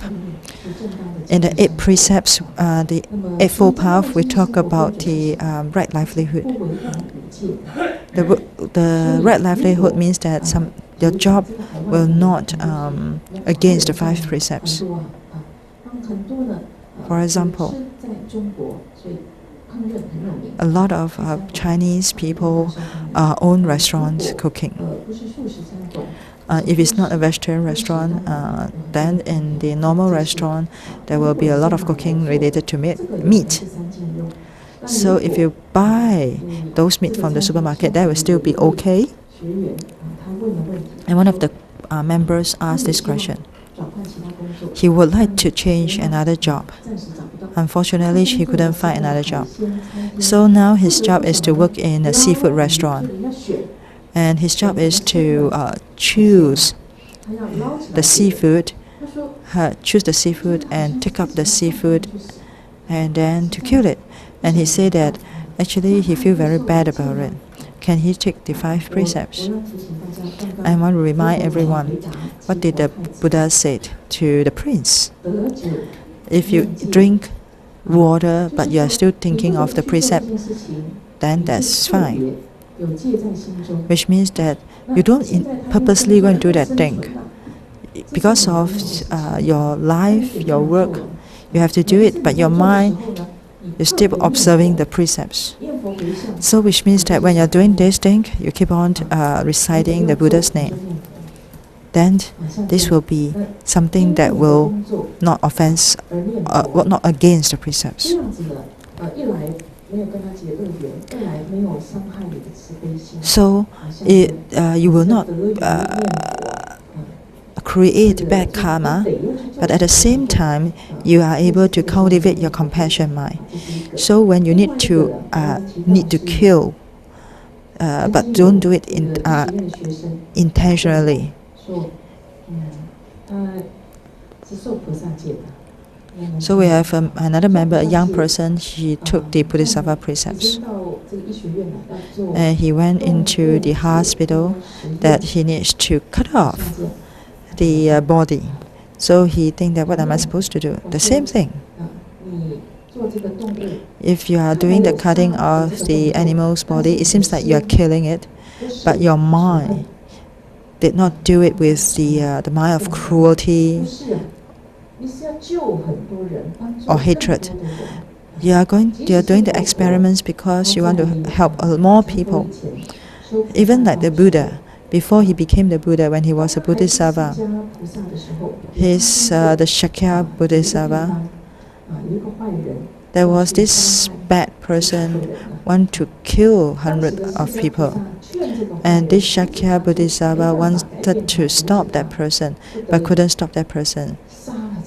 In the 8 precepts, the Eightfold Path, we talk about the right livelihood. The right livelihood means that your job will not against the 5 precepts. For example, a lot of Chinese people own restaurants cooking. If it's not a vegetarian restaurant, then in the normal restaurant, there will be a lot of cooking related to meat. So if you buy those meat from the supermarket, that will still be okay. And one of the members asked this question. He would like to change another job. Unfortunately, he couldn't find another job. So now his job is to work in a seafood restaurant. And his job is to choose the seafood and take up the seafood and then to kill it. And he said that actually he feels very bad about it. Can he take the 5 precepts? I want to remind everyone, what did the Buddha say to the prince? If you drink water but you are still thinking of the precept, then that's fine. Which means that you don't purposely go and do that thing. Because of your life, your work, You have to do it, but your mind is still observing the precepts. So which means that when you're doing this thing, you keep on reciting the Buddha's name. Then this will be something that will not not against the precepts. So you will not create bad karma, but at the same time you are able to cultivate your compassion mind. So when you need to kill, but don't do it intentionally. So we have another member, a young person. He took the Bodhisattva precepts, and he went into the hospital that he needs to cut off the body. So he think that what am I supposed to do? The same thing. If you are doing the cutting of the animal's body, it seems like you are killing it, but your mind did not do it with the mind of cruelty or hatred. You are doing the experiments because you want to help more people. Even like the Buddha, before he became the Buddha, when he was a Bodhisattva, the Shakya Bodhisattva, there was this bad person want to kill hundreds of people. And this Shakya Bodhisattva wanted to stop that person, but couldn't stop that person.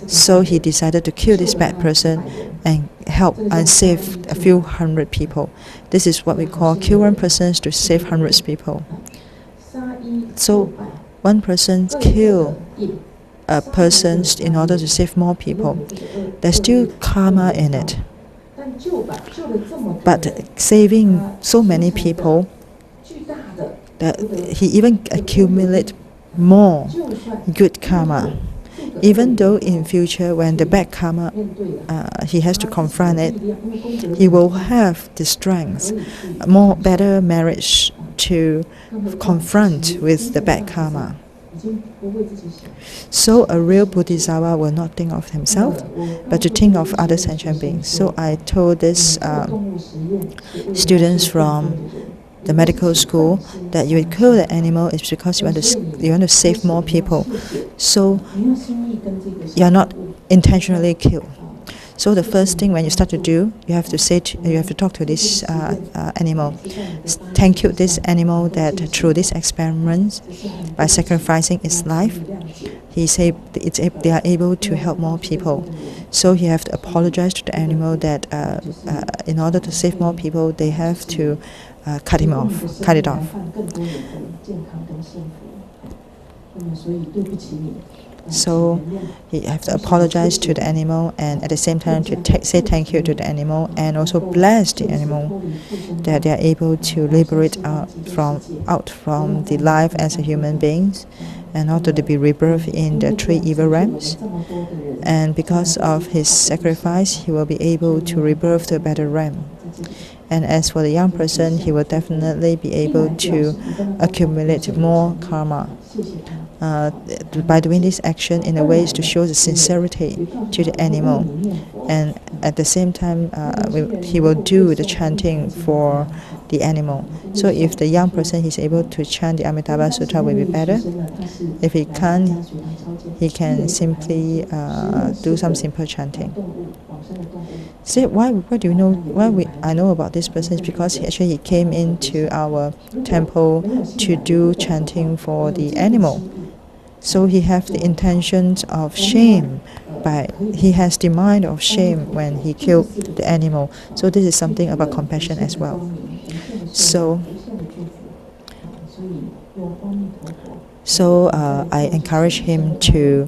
So he decided to kill this bad person and help and save a few hundred people. This is what we call kill one person to save hundreds of people. So one person kill a person in order to save more people. There's still karma in it. But saving so many people, that he even accumulate more good karma. Even though in future when the bad karma he has to confront it, he will have the strength, better marriage to confront with the bad karma. So a real Bodhisattva will not think of himself, but to think of other sentient beings. So I told this students from the medical school that you kill the animal is because you want to save more people. So you are not intentionally killed. So the first thing when you start to do, you have to talk to this animal. Thank you, this animal, that through this experiment, by sacrificing its life, they are able to help more people. So you have to apologize to the animal that in order to save more people, they have to cut it off. So you have to apologize to the animal, and at the same time to say thank you to the animal, and also bless the animal that they are able to liberate out from the life as a human beings, and also to be rebirthed in the 3 evil realms. And because of his sacrifice, he will be able to rebirth to a better realm. And as for the young person, he will definitely be able to accumulate more karma. By doing this action in a way is to show the sincerity to the animal, and at the same time he will do the chanting for the animal. So if the young person is able to chant the Amitabha Sutra, will be better. If he can't, he can simply do some simple chanting. See, why do you know? I know about this person is because he came into our temple to do chanting for the animal. So he has the intentions of shame, he has the mind of shame when he killed the animal. So this is something about compassion as well. So I encourage him to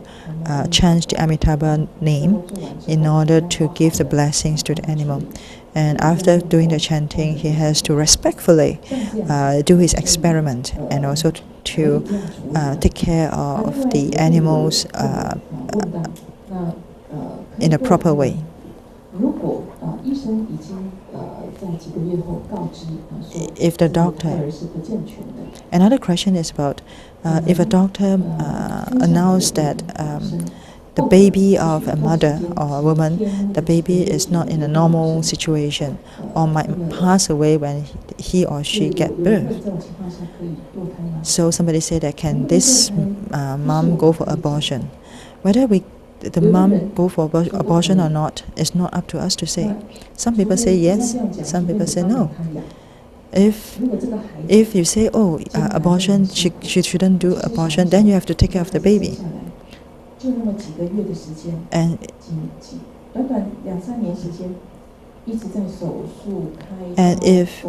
chant the Amitabha name in order to give the blessings to the animal. And after doing the chanting, he has to respectfully do his experiment, and also to take care of the animals in a proper way. If the doctor... Another question is about if a doctor announced that the baby of a mother or a woman, the baby is not in a normal situation or might pass away when he or she get birth. So somebody said that can this mom go for abortion? Whether the mom go for abortion or not is not up to us to say. Some people say yes, some people say no. If you say, abortion, she shouldn't do abortion, then you have to take care of the baby. And if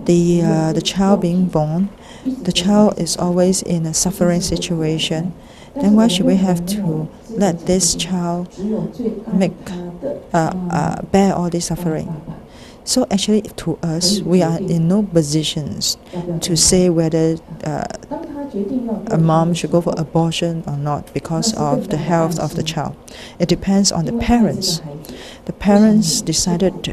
the child being born, the child is always in a suffering situation, then why should we have to let this child bear all this suffering? So actually, to us, we are in no positions to say whether a mom should go for abortion or not because of the health of the child. It depends on the parents. The parents decided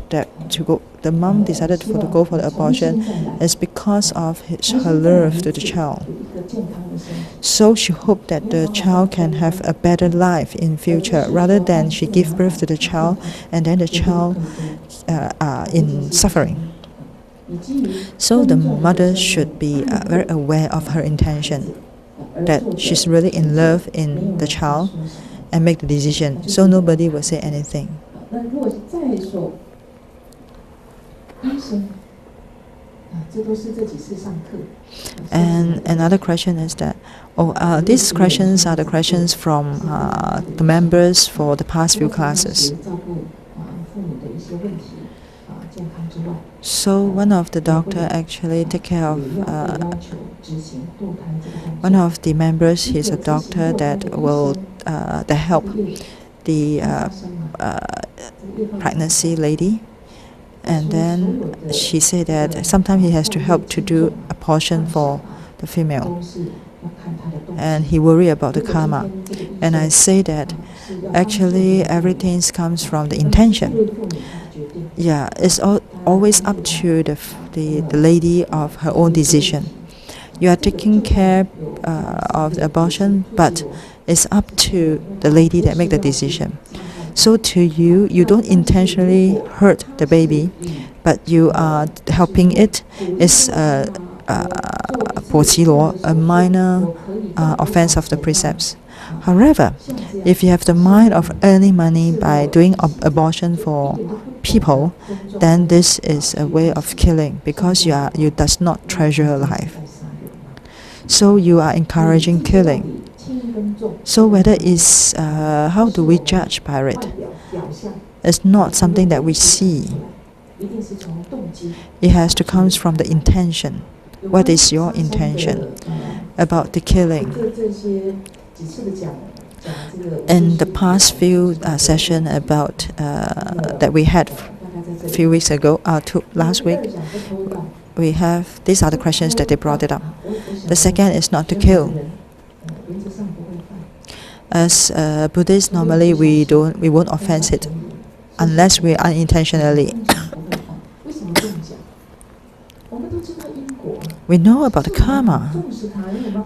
the mom decided to go for the abortion is because of her love to the child. So she hoped that the child can have a better life in future rather than she give birth to the child and then the child in suffering. So the mother should be very aware of her intention, that she's really in love in the child and make the decision, so nobody will say anything. And another question is that, these questions are the questions from the members for the past few classes. So one of the doctor actually take care of one of the members. He's a doctor that will help the pregnancy lady, and then she said that sometimes he has to help to do abortion for the female, and he worry about the karma. And I say that actually everything comes from the intention. Yeah, it's always up to the lady of her own decision. You are taking care of the abortion, but it's up to the lady that make the decision. So to you, you don't intentionally hurt the baby, but you are helping it. It's a minor offense of the precepts. However, if you have the mind of earning money by doing abortion for people, then this is a way of killing because you does not treasure life. So you are encouraging killing. So whether it's how do we judge by it? It's not something that we see. It has to come from the intention. What is your intention about the killing? In the past few sessions about that we had a few weeks ago, last week, we have these are the questions that they brought it up. The second is not to kill. As Buddhists, normally we won't offense it unless we unintentionally. We know about the karma.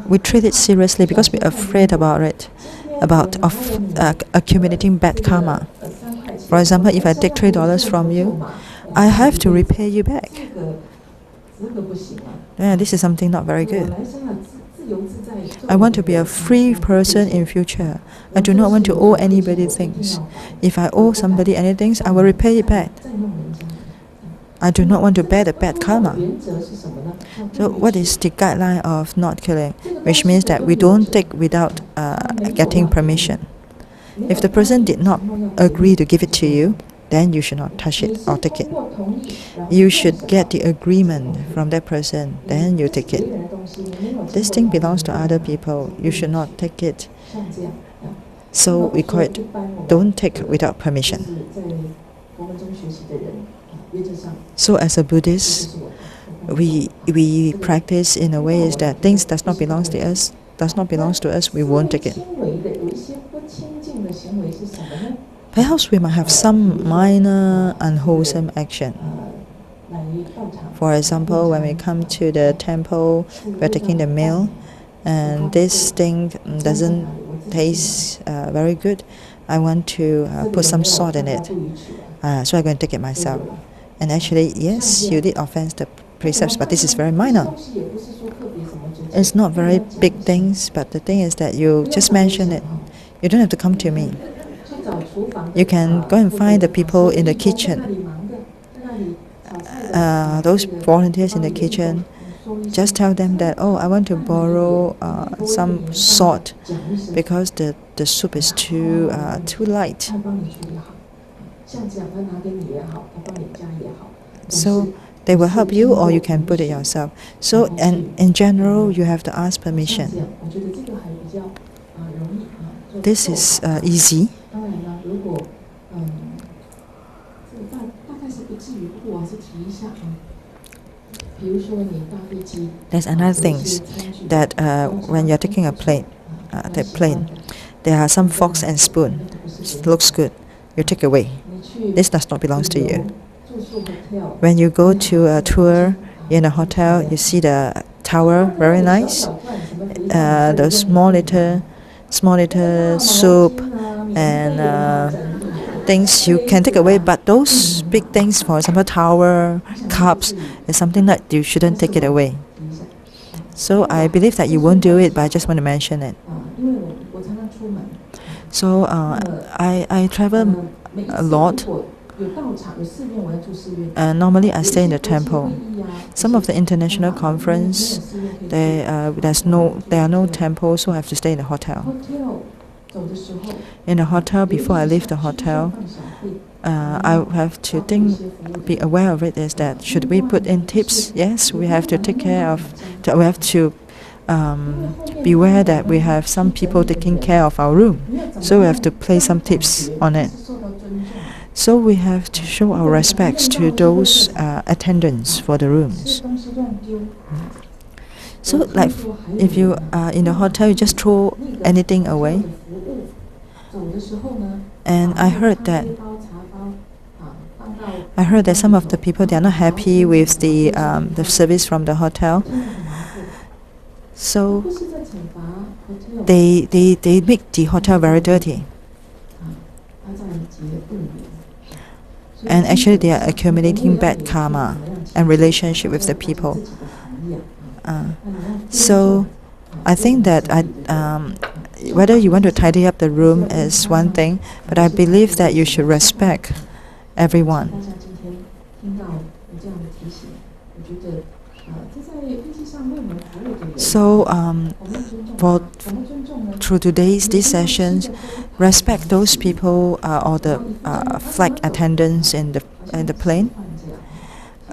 We treat it seriously because we're afraid about it, about accumulating bad karma. For example, if I take $3 from you, I have to repay you back. Yeah, this is something not very good. I want to be a free person in future. I do not want to owe anybody things. If I owe somebody anything, I will repay it back. I do not want to bear the bad karma. So what is the guideline of not killing? Which means that we don't take without getting permission. If the person did not agree to give it to you, then you should not touch it or take it. You should get the agreement from that person, then you take it. This thing belongs to other people. You should not take it. So we call it don't take without permission. So as a Buddhist, we practice in a way is that things does not belong to us, we won't take it. Perhaps we might have some minor unwholesome action. For example, when we come to the temple, we're taking the meal, and this thing doesn't tastes very good. I want to put some salt in it, so I'm going to take it myself. And actually, yes, you did offend the precepts, but this is very minor. It's not very big things, but the thing is that you just mention it. You don't have to come to me. You can go and find the people in the kitchen, those volunteers in the kitchen. Just tell them that, oh, I want to borrow some salt because the soup is too light. So they will help you, or you can put it yourself. So, and in general, you have to ask permission. This is easy. There's another thing that when you're taking a plane, there are some forks and spoon. It looks good. You take away. This does not belong to you. When you go to a tour in a hotel, you see the tower, very nice. The small little soup and things you can take away, but those big things, for example, tower, cups, is something that you shouldn't take it away. So I believe that you won't do it, but I just want to mention it. So I travel a lot. Normally I stay in the temple. Some of the international conference, there are no temples, so I have to stay in the hotel. In the hotel, before I leave the hotel, I have to be aware of it, is that should we put in tips? Yes, we have to take care of, we have to beware that we have some people taking care of our room. So we have to place some tips on it. So we have to show our respects to those attendants for the rooms. So like if you are in the hotel, you just throw anything away. And I heard that some of the people, they are not happy with the service from the hotel. So they make the hotel very dirty. And actually they are accumulating bad karma and relationship with the people. So I think that whether you want to tidy up the room is one thing, but I believe that you should respect everyone. So through these sessions, respect those people or the flight attendants in the plane.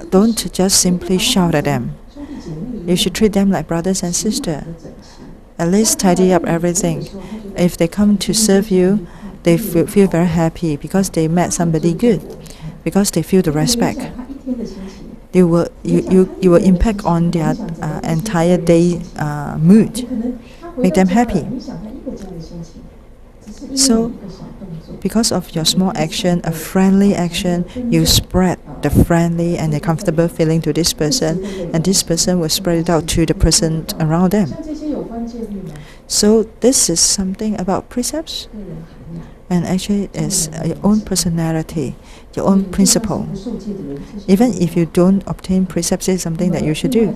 Don't just simply shout at them. You should treat them like brothers and sisters. At least tidy up everything. If they come to serve you, they feel very happy because they met somebody good, because they feel the respect. You will impact on their entire day mood, make them happy. So, because of your small action, a friendly action, you spread the friendly and the comfortable feeling to this person, and this person will spread it out to the person around them. So this is something about precepts, and actually it's your own personality, your own principle. Even if you don't obtain precepts, it's something that you should do.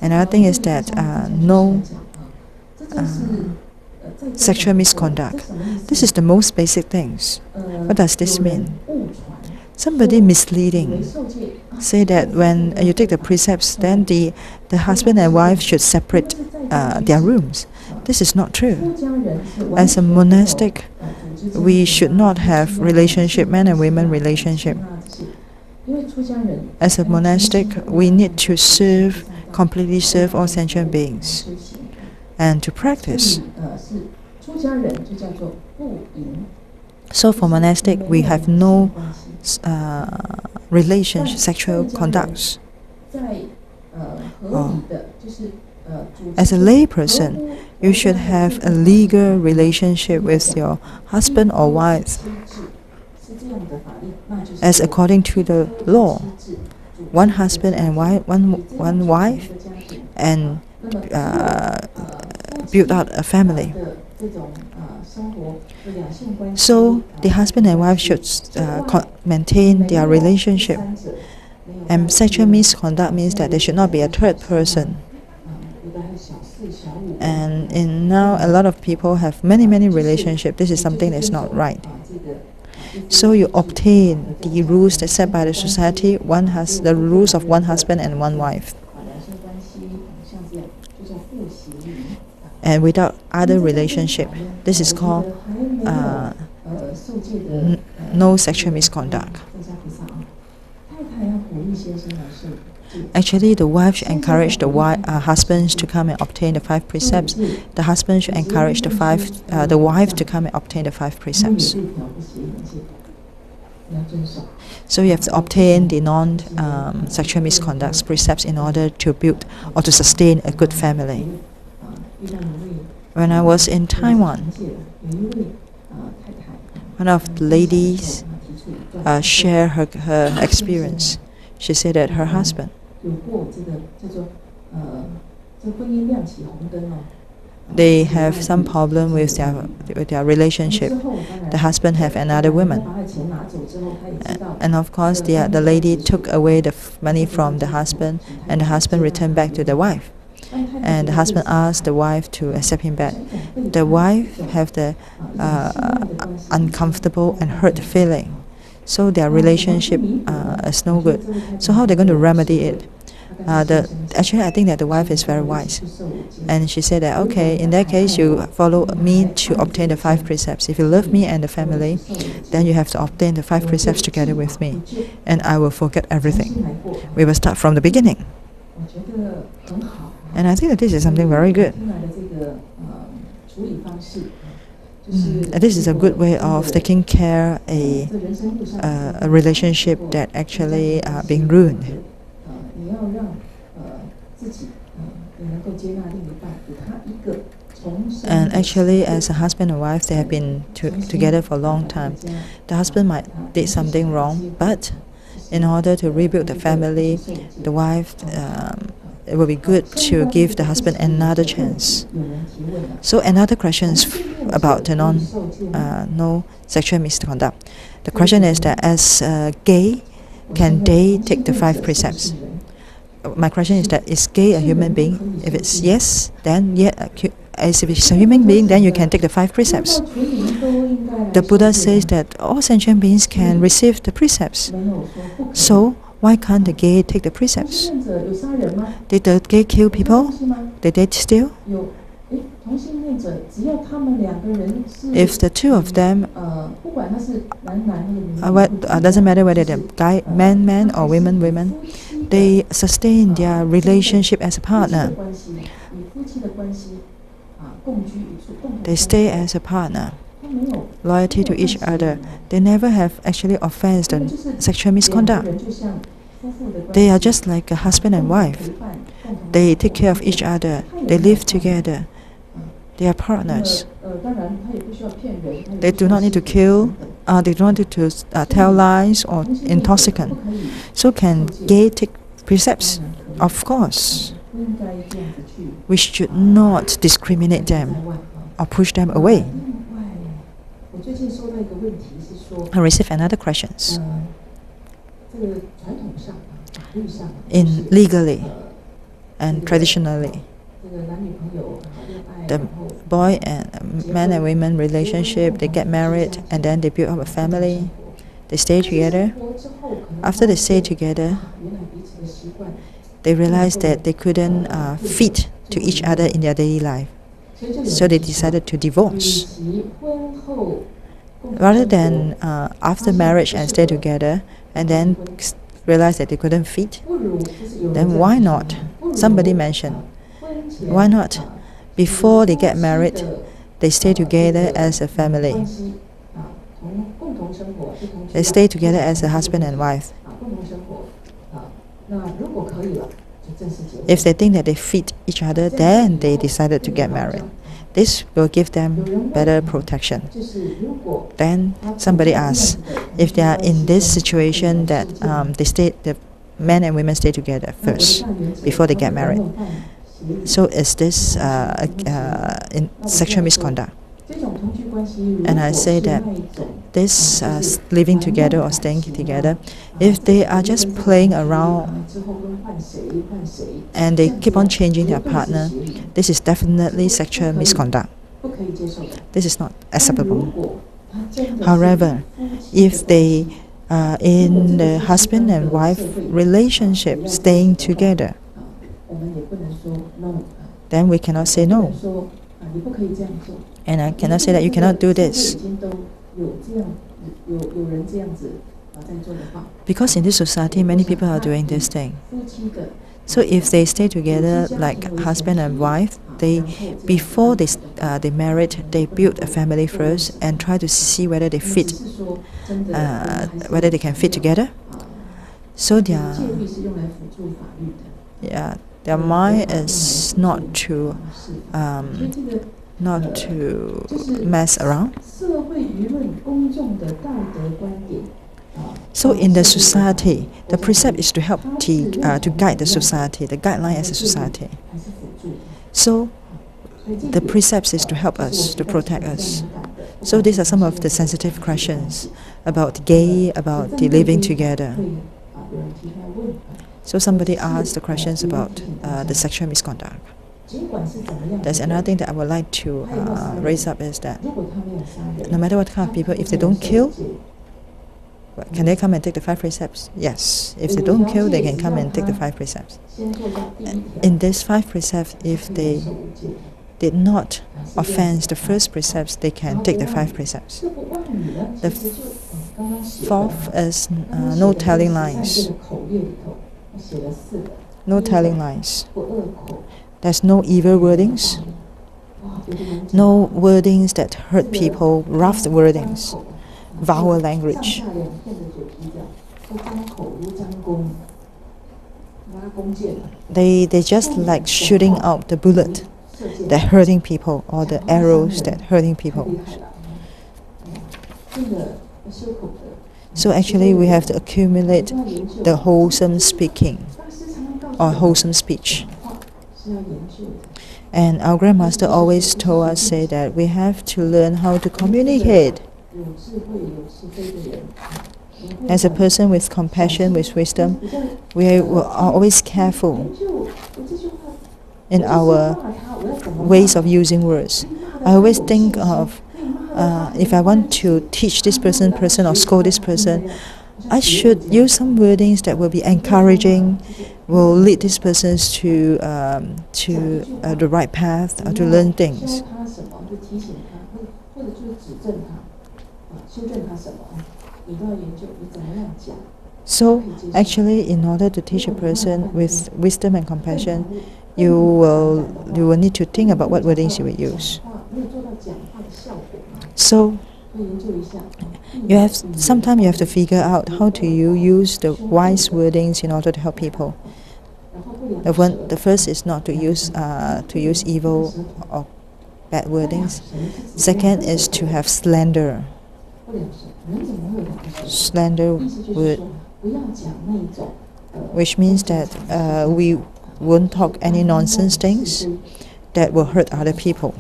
Another thing is that no sexual misconduct. This is the most basic things. What does this mean? Somebody misleading say that when you take the precepts, then the husband and wife should separate their rooms. This is not true. As a monastic, we should not have relationship, man and women relationship. As a monastic, we need to completely serve all sentient beings and to practice. So for monastic, we have no sexual conducts. As a lay person, you should have a legal relationship with your husband or wife, as according to the law. One husband and one wife, and build out a family. So the husband and wife should maintain their relationship. And sexual misconduct means that there should not be a third person. And now a lot of people have many relationships. This is something that's not right. So you obtain the rules that set by the society. One has the rules of one husband and one wife, and without other relationship. This is called no sexual misconduct. Actually, the wife should encourage the husbands to come and obtain the 5 precepts. The husband should encourage the wife to come and obtain the 5 precepts. So you have to obtain the non-sexual misconduct precepts in order to build or to sustain a good family. When I was in Taiwan, one of the ladies shared her experience. She said that her husband, they have some problem with their relationship. The husband have another woman, and of course the lady took away the money from the husband, and the husband returned back to the wife. And the husband asked the wife to accept him back. The wife have the uncomfortable and hurt feeling. So their relationship is no good. So how are they going to remedy it? Actually, I think that the wife is very wise. And she said that, okay, in that case, you follow me to obtain the 5 precepts. If you love me and the family, then you have to obtain the 5 precepts together with me. And I will forget everything. We will start from the beginning. And I think that this is something very good. This is a good way of taking care of a relationship that actually being ruined. And actually, as a husband and wife, they have been together for a long time. The husband might did something wrong, but in order to rebuild the family, the wife, it will be good to give the husband another chance. So another question is about the no sexual misconduct. The question is that as gay, can they take the 5 precepts? My question is that, is gay a human being? If it's yes, then as if it's a human being, then you can take the 5 precepts. The Buddha says that all sentient beings can receive the precepts. So why can't the gay take the precepts? Did the gay kill people? Did they steal? If the two of them, doesn't matter whether they're man or women, they sustain their relationship as a partner. They stay as a partner, loyalty to each other. They never have actually offensed and sexual misconduct. They are just like a husband and wife. They take care of each other. They live together. They are partners. They do not need to kill. They do not need to tell lies or intoxicant. So can gay take precepts? Of course. We should not discriminate them or push them away. I received another question. In legally and traditionally, the boy and man and women relationship, they get married and then they build up a family. They stay together. After they stay together, they realized that they couldn't fit to each other in their daily life. So they decided to divorce. Rather than after marriage and stay together and then realize that they couldn't fit, then why not? Somebody mentioned, why not? Before they get married, they stay together as a family. They stay together as a husband and wife. If they think that they fit each other, then they decided to get married. This will give them better protection. Then somebody asks, if they are in this situation that the men and women stay together first before they get married. So is this in sexual misconduct? And I say that this living together or staying together, if they are just playing around and they keep on changing their partner, this is definitely sexual misconduct. This is not acceptable. However, if they are in the husband and wife relationship staying together, then we cannot say no. And I cannot say that you cannot do this. Because in this society, many people are doing this thing. So if they stay together like husband and wife, before they married, they build a family first and try to see whether they fit, whether they can fit together. So their mind is not to mess around. So in the society, the precept is to help to guide the society, the guideline as a society. So the precepts is to help us, to protect us. So these are some of the sensitive questions about gay, about the living together. So somebody asked the questions about the sexual misconduct. There's another thing that I would like to raise up is that no matter what kind of people, if they don't kill, can they come and take the 5 precepts? Yes. If they don't kill, they can come and take the 5 precepts. In these 5 precepts, if they did not offend the first precepts, they can take the 5 precepts. The 4th is no telling lies. No telling lies. There's no evil wordings. No wordings that hurt people, rough wordings. Vowel language. They just like shooting out the bullet that hurting people or the arrows that hurting people. So actually we have to accumulate the wholesome speaking or wholesome speech. And our grandmaster always told us, say that we have to learn how to communicate. As a person with compassion, with wisdom, we are always careful in our ways of using words. I always think of if I want to teach this person or scold this person, I should use some wordings that will be encouraging, will lead this person to the right path or to learn things. So actually, in order to teach a person with wisdom and compassion, you will need to think about what wordings you will use. So sometimes you have to figure out how to use the wise wordings in order to help people. The first is not to use evil or bad wordings. Second is to have slander word, which means that we won't talk any nonsense things that will hurt other people.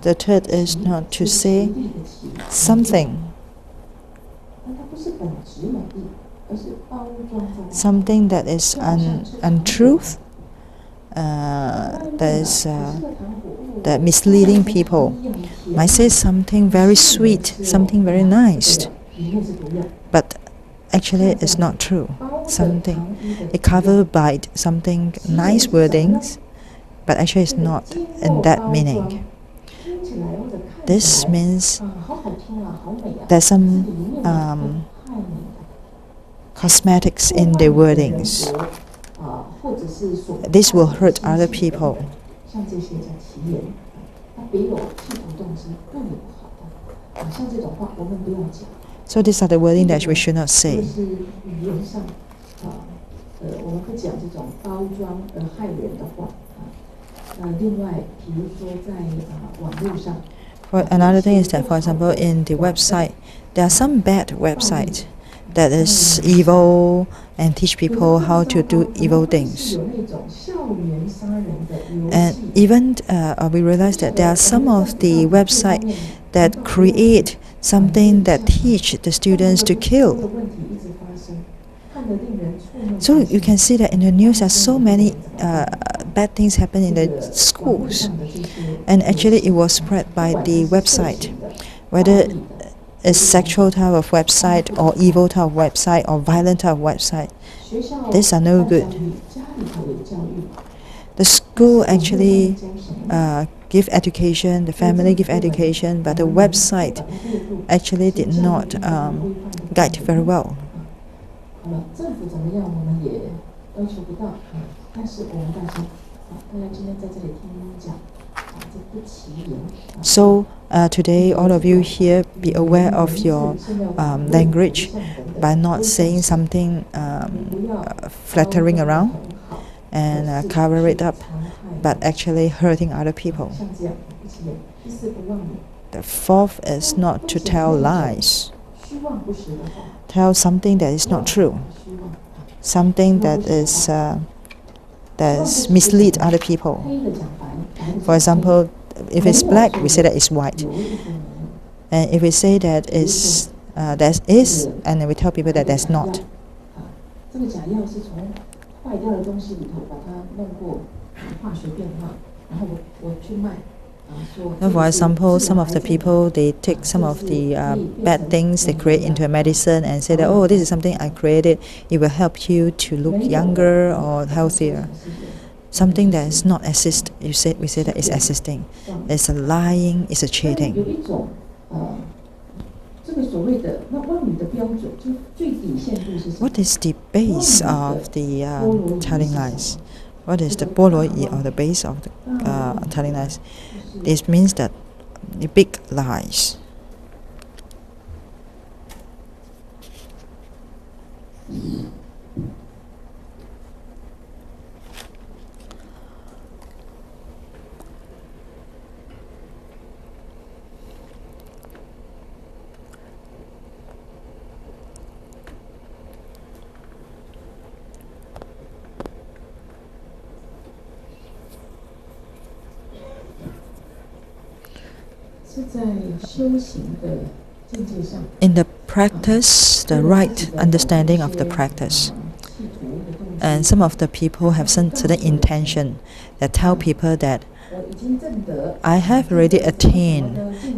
The third is not to say something that is untruth, that misleading people. Might say something very sweet, something very nice, but actually it's not true. It covered by something nice wordings, but actually it's not in that meaning. This means there's some cosmetics in the wordings. This will hurt other people. So these are the wording that we should not say. Another thing is that, for example, in the website, there are some bad websites that is evil and teach people how to do evil things. And even we realize that there are some of the websites that create something that teach the students to kill. So you can see that in the news there are so many bad things happen in the schools, and actually it was spread by the website, whether it's sexual type of website or evil type of website or violent type of website. These are no good. The school actually give education, the family give education, but the website actually did not guide very well. So today all of you here be aware of your language by not saying something flattering around and cover it up, but actually hurting other people. The fourth is not to tell lies. Tell something that is not true, something that is mislead other people. For example, if it's black, we say that it's white, and if we say that is that is, and then we tell people that there's not. Now, for example, some of the people, they take some of the bad things they create into a medicine and say that, oh, this is something I created, it will help you to look younger or healthier. Something that is not assist, we say that is assisting. It's a lying, it's a cheating. What is the base of the telling lies? What is the 菠蘿葉 or the base of the telling lies? This means that the big lies. In the practice, the right understanding of the practice, and some of the people have some certain intention that tell people that I have already attained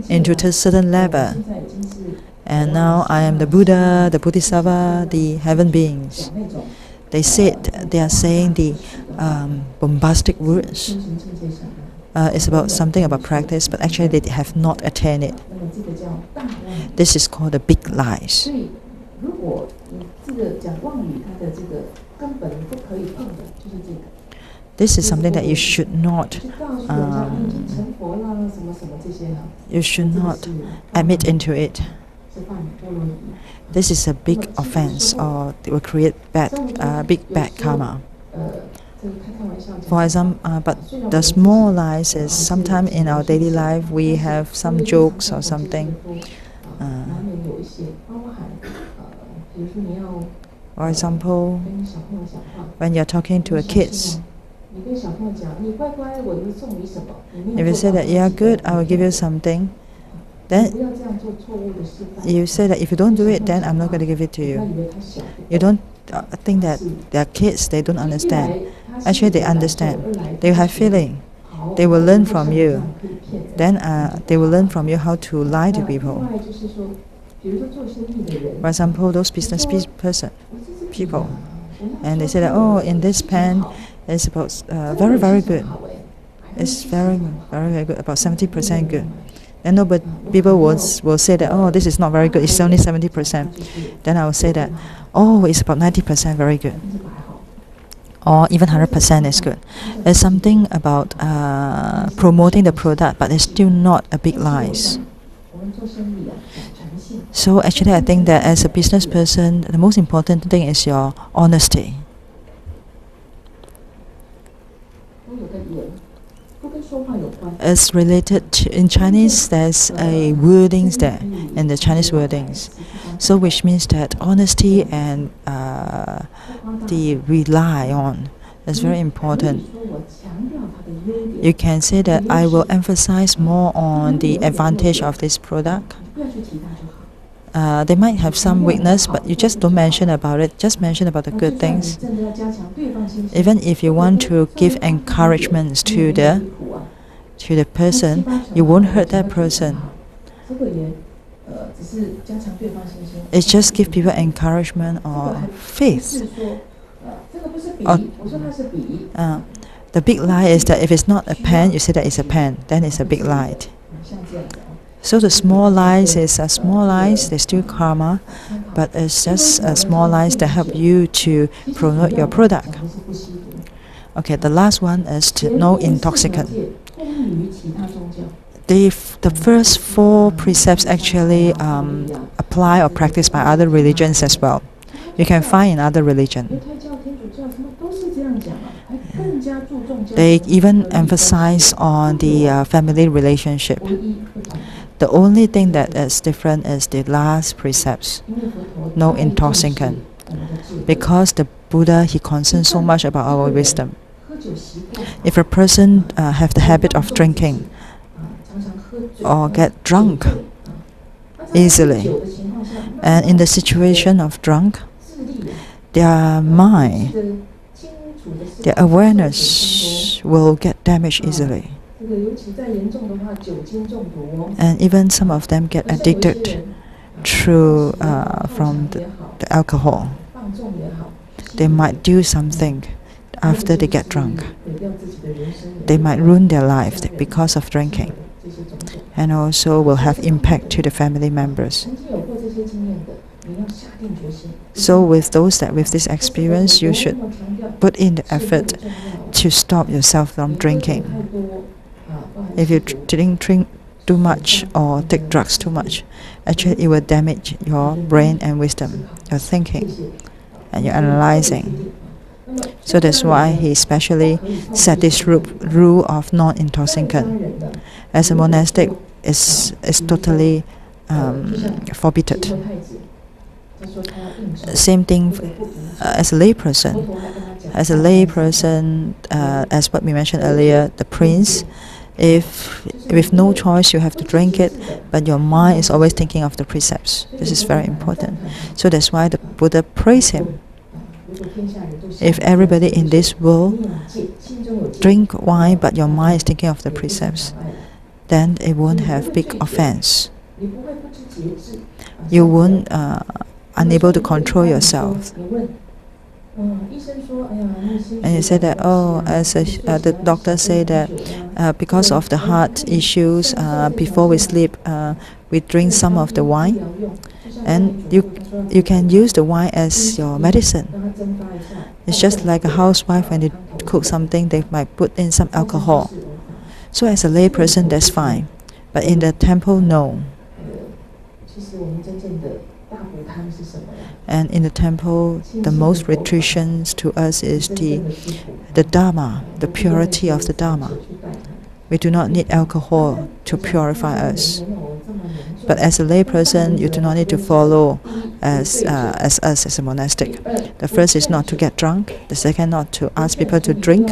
into a certain level, and now I am the Buddha, the Bodhisattva, the heaven beings. They are saying the bombastic words. It's about something about practice, but actually they have not attained it. This is called the big lies. This is something that you should not admit into it. This is a big offense, or it will create big bad karma. For example, but the small lies is sometimes in our daily life we have some jokes or something. For example, when you're talking to a kids, if you say that you are good, I will give you something, then you say that if you don't do it, then I'm not going to give it to you. You don't think that they are kids, they don't understand. Actually, they understand. They have feeling. They will learn from you. Then they will learn from you how to lie to people. For example, those business people, and they say that, oh, in this pen, it's about very, very good. It's very, very, very good, about 70% good. And nobody, people will say that, oh, this is not very good, it's only 70%. Then I will say that, oh, it's about 90% very good. Or even 100% is good. There's something about promoting the product, but it's still not a big lies. So actually I think that as a business person, the most important thing is your honesty. It's related to, in Chinese, there's a wordings there, in the Chinese wordings. So which means that honesty and the rely on is very important. You can say that I will emphasize more on the advantage of this product. They might have some weakness, but you just don't mention about it. Just mention about the good things. Even if you want to give encouragements to the person, you won't hurt that person. It's just give people encouragement or faith. Or, the big lie is that if it's not a pen, you say that it's a pen, then it's a big lie. So the small lies is small lies, they're still karma, but it's just small lies that help you to promote your product. Okay, the last one is to no intoxicant. The first 4 precepts actually apply or practiced by other religions as well. You can find in other religions. They even emphasize on the family relationship. The only thing that is different is the last precepts, no intoxicant. Because the Buddha, he concerns so much about our wisdom. If a person have the habit of drinking or get drunk easily, and in the situation of drunk, their mind, their awareness will get damaged easily. And even some of them get addicted through from the alcohol. They might do something after they get drunk. They might ruin their life because of drinking, and also will have impact to the family members. So with this experience, you should put in the effort to stop yourself from drinking. If you drink too much or take drugs too much, actually it will damage your brain and wisdom, your thinking, and your analyzing. So that's why he especially set this rule of non-intoxicant. As a monastic, is totally forbidden. Same thing as a layperson. As a layperson, as what we mentioned earlier, the prince, if with no choice you have to drink it, but your mind is always thinking of the precepts. This is very important. So that's why the Buddha praised him. If everybody in this world drink wine, but your mind is thinking of the precepts, then it won't have big offense. You won't unable to control yourself. And you say that, oh, as the doctor say that because of the heart issues, before we sleep, we drink some of the wine, and you can use the wine as your medicine. It's just like a housewife, when they cook something, they might put in some alcohol. So as a layperson, that's fine, but in the temple, no. And in the temple, the most restrictions to us is the Dharma, the purity of the Dharma. We do not need alcohol to purify us. But as a layperson, you do not need to follow as us as a monastic. The first is not to get drunk. The second, not to ask people to drink.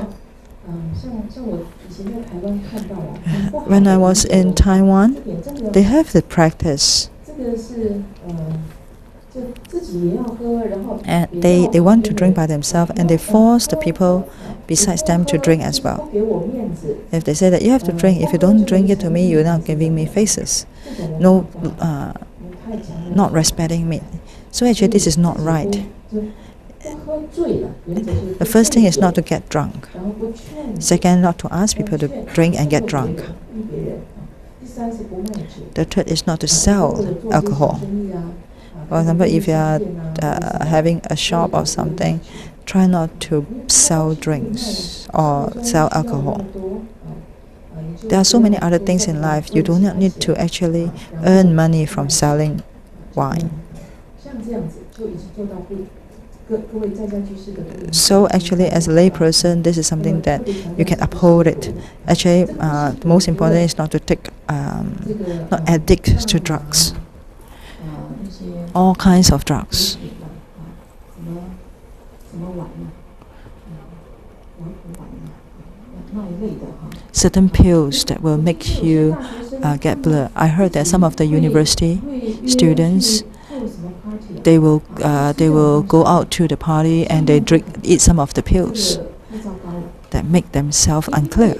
When I was in Taiwan, they have the practice. And they want to drink by themselves, and they force the people besides them to drink as well. If they say that you have to drink, if you don't drink it to me, you're not giving me faces. No, not respecting me. So actually this is not right. The first thing is not to get drunk. Second, not to ask people to drink and get drunk. The third is not to sell alcohol. For example, if you are having a shop or something, try not to sell drinks or sell alcohol. There are so many other things in life. You do not need to actually earn money from selling wine. So actually, as a layperson, this is something that you can uphold it. Actually, the most important is not to take, not addict to drugs. All kinds of drugs. Certain pills that will make you get blur. I heard that some of the university students, they will go out to the party and they eat some of the pills that make themselves unclear.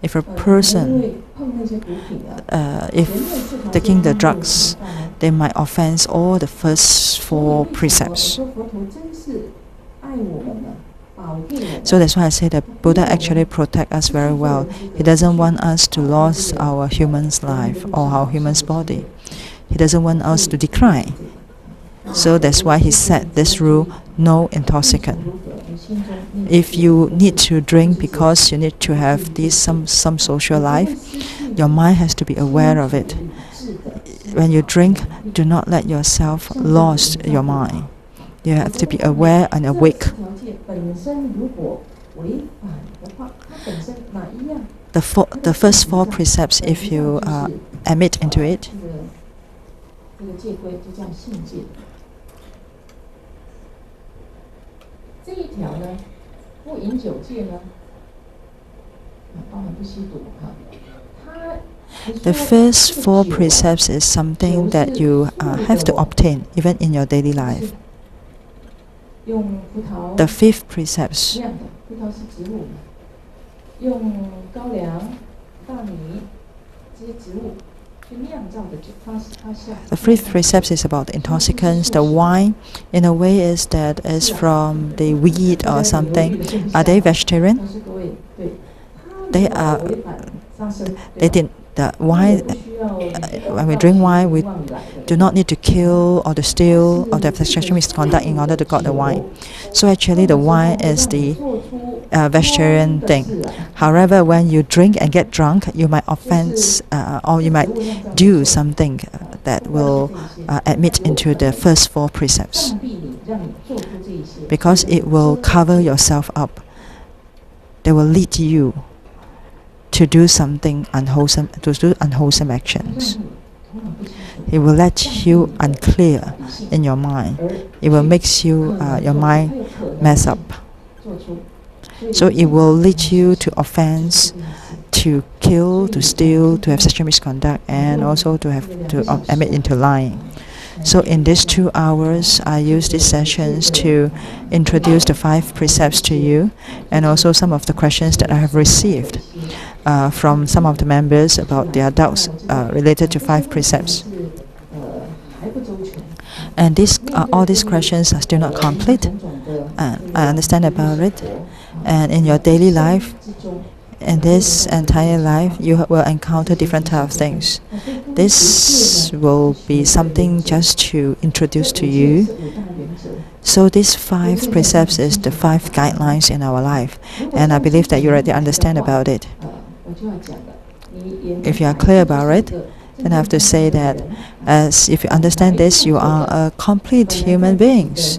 If a person, if taking the drugs, they might offend all the first 4 precepts. So that's why I say that Buddha actually protects us very well. He doesn't want us to lose our human's life or our human's body. He doesn't want us to decline. So that's why he set this rule, no intoxicant. If you need to drink because you need to have some social life, your mind has to be aware of it. When you drink, do not let yourself lose your mind. You have to be aware and awake. The first 4 precepts, if you admit into it, the first 4 precepts is something that you have to obtain even in your daily life. The 5th precepts, the 5th precept is about intoxicants. The wine, in a way, is from the wheat or something. Are they vegetarian? They are. They didn't. The wine. When we drink wine, we do not need to kill or to steal or to have sexual misconduct in order to get the wine. So actually, the wine is the vegetarian thing. However, when you drink and get drunk, you might offend or you might do something that will admit into the first 4 precepts, because it will cover yourself up. They will lead you to do something unwholesome, to do unwholesome actions. It will let you unclear in your mind. It will make you your mind mess up. So it will lead you to offense, to kill, to steal, to have sexual misconduct, and also to have to admit into lying. So in these 2 hours, I use these sessions to introduce the 5 precepts to you, and also some of the questions that I have received from some of the members about their doubts related to 5 precepts. And all these questions are still not complete, and I understand about it. And in your daily life, in this entire life, you will encounter different types of things. This will be something just to introduce to you. So these 5 precepts is the 5 guidelines in our life, and I believe that you already understand about it. If you are clear about it, then I have to say that as if you understand this, you are a complete human beings.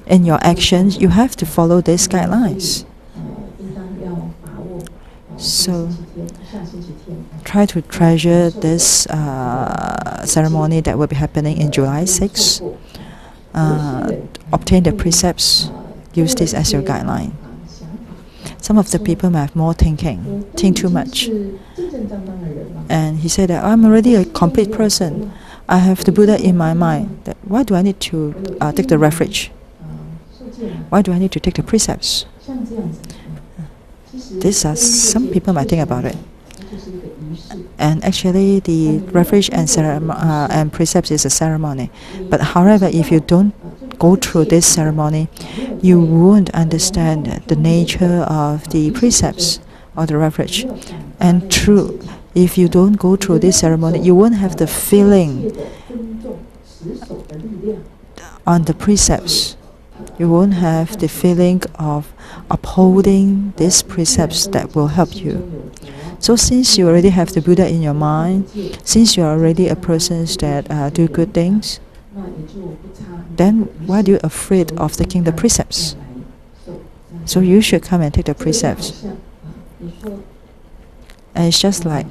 In your actions, you have to follow these guidelines. So try to treasure this ceremony that will be happening in July 6. Obtain the precepts. Use this as your guideline. Some of the people might have more thinking, think too much. And he said that I'm already a complete person. I have the Buddha in my mind. That why do I need to take the refuge? Why do I need to take the precepts? These are some people might think about it. And actually, the refuge and precepts is a ceremony. But however, if you don't go through this ceremony, you won't understand the nature of the precepts or the refuge. And true, if you don't go through this ceremony, you won't have the feeling on the precepts. You won't have the feeling of upholding these precepts that will help you. So since you already have the Buddha in your mind, since you are already a person that do good things, then why are you afraid of taking the precepts? So you should come and take the precepts. And it's just like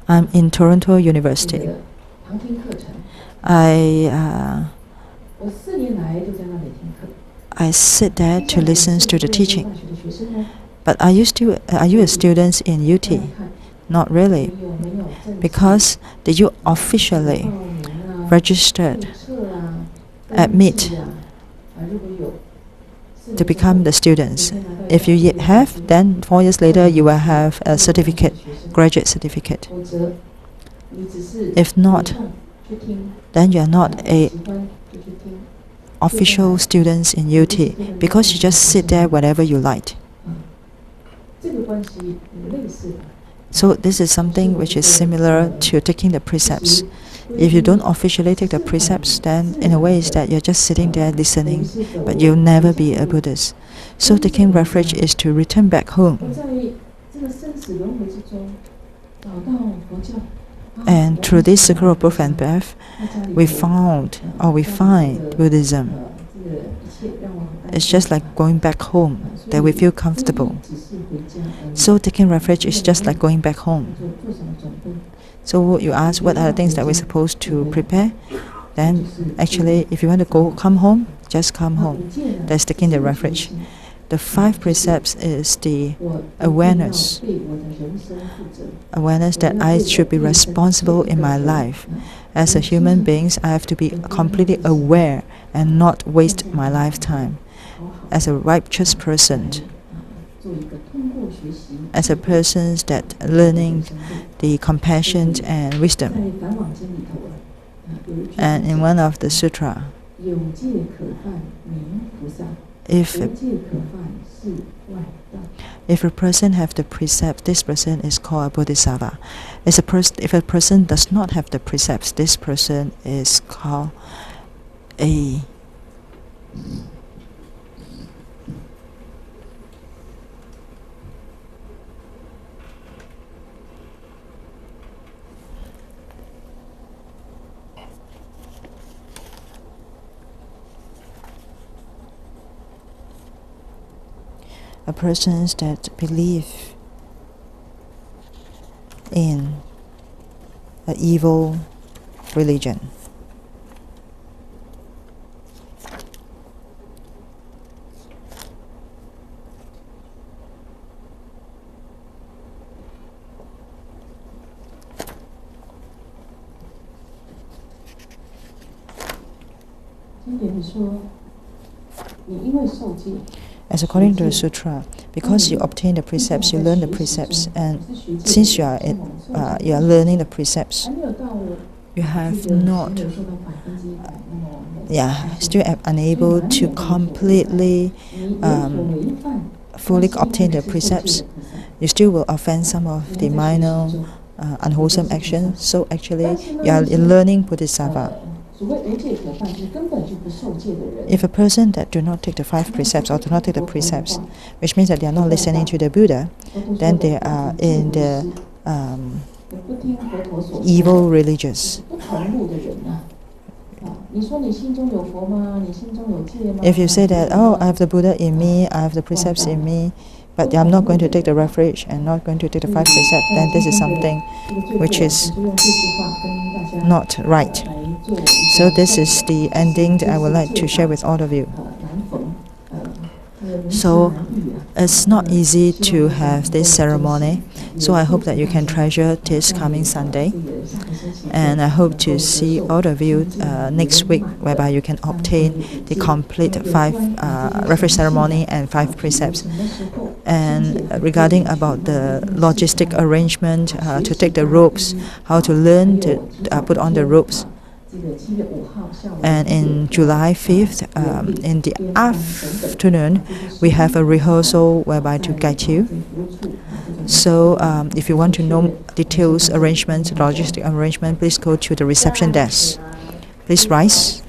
I'm in Toronto University. I sit there to listen to the teaching. But are you a student in UT? Not really. Because did you officially registered, admit to become the students? If you have, then 4 years later you will have a certificate, graduate certificate. If not, then you are not a official students in UT because you just sit there whenever you like. So this is something which is similar to taking the precepts. If you don't officially take the precepts, then in a way it's that you're just sitting there listening, but you'll never be a Buddhist. So taking refuge is to return back home. And through this circle of birth and death, we find Buddhism. It's just like going back home, that we feel comfortable. So taking refuge is just like going back home. So you ask what are the things that we're supposed to prepare? Then actually if you want to come home, just come home. That's taking the refuge. The 5 precepts is the awareness that I should be responsible in my life. As a human being, I have to be completely aware and not waste my lifetime. As a righteous person, as a person that learning the compassion and wisdom. And in one of the sutra, if a person have the precept, this person is called a bodhisattva. If a person does not have the precepts, this person is called a person that believe in an evil religion. As according to the sutra, because you obtain the precepts, you learn the precepts, and since you are learning the precepts, you have not, still unable to completely, fully obtain the precepts. You still will offend some of the minor, unwholesome actions. So actually, you are learning bodhisattva. If a person that do not take the 5 precepts or do not take the precepts, which means that they are not listening to the Buddha, then they are in the evil religious. If you say that, oh, I have the Buddha in me, I have the precepts in me, but I'm not going to take the refuge and not going to take the 5 precepts, then this is something which is not right. So this is the ending that I would like to share with all of you. So it's not easy to have this ceremony, so I hope that you can treasure this coming Sunday, and I hope to see all of you next week, whereby you can obtain the complete 5 refuge ceremony and 5 precepts. And regarding about the logistic arrangement, to take the ropes, how to learn to put on the ropes. And in July 5th, in the afternoon, we have a rehearsal whereby to guide you. So if you want to know details, arrangement, logistic arrangement, please go to the reception desk. Please rise.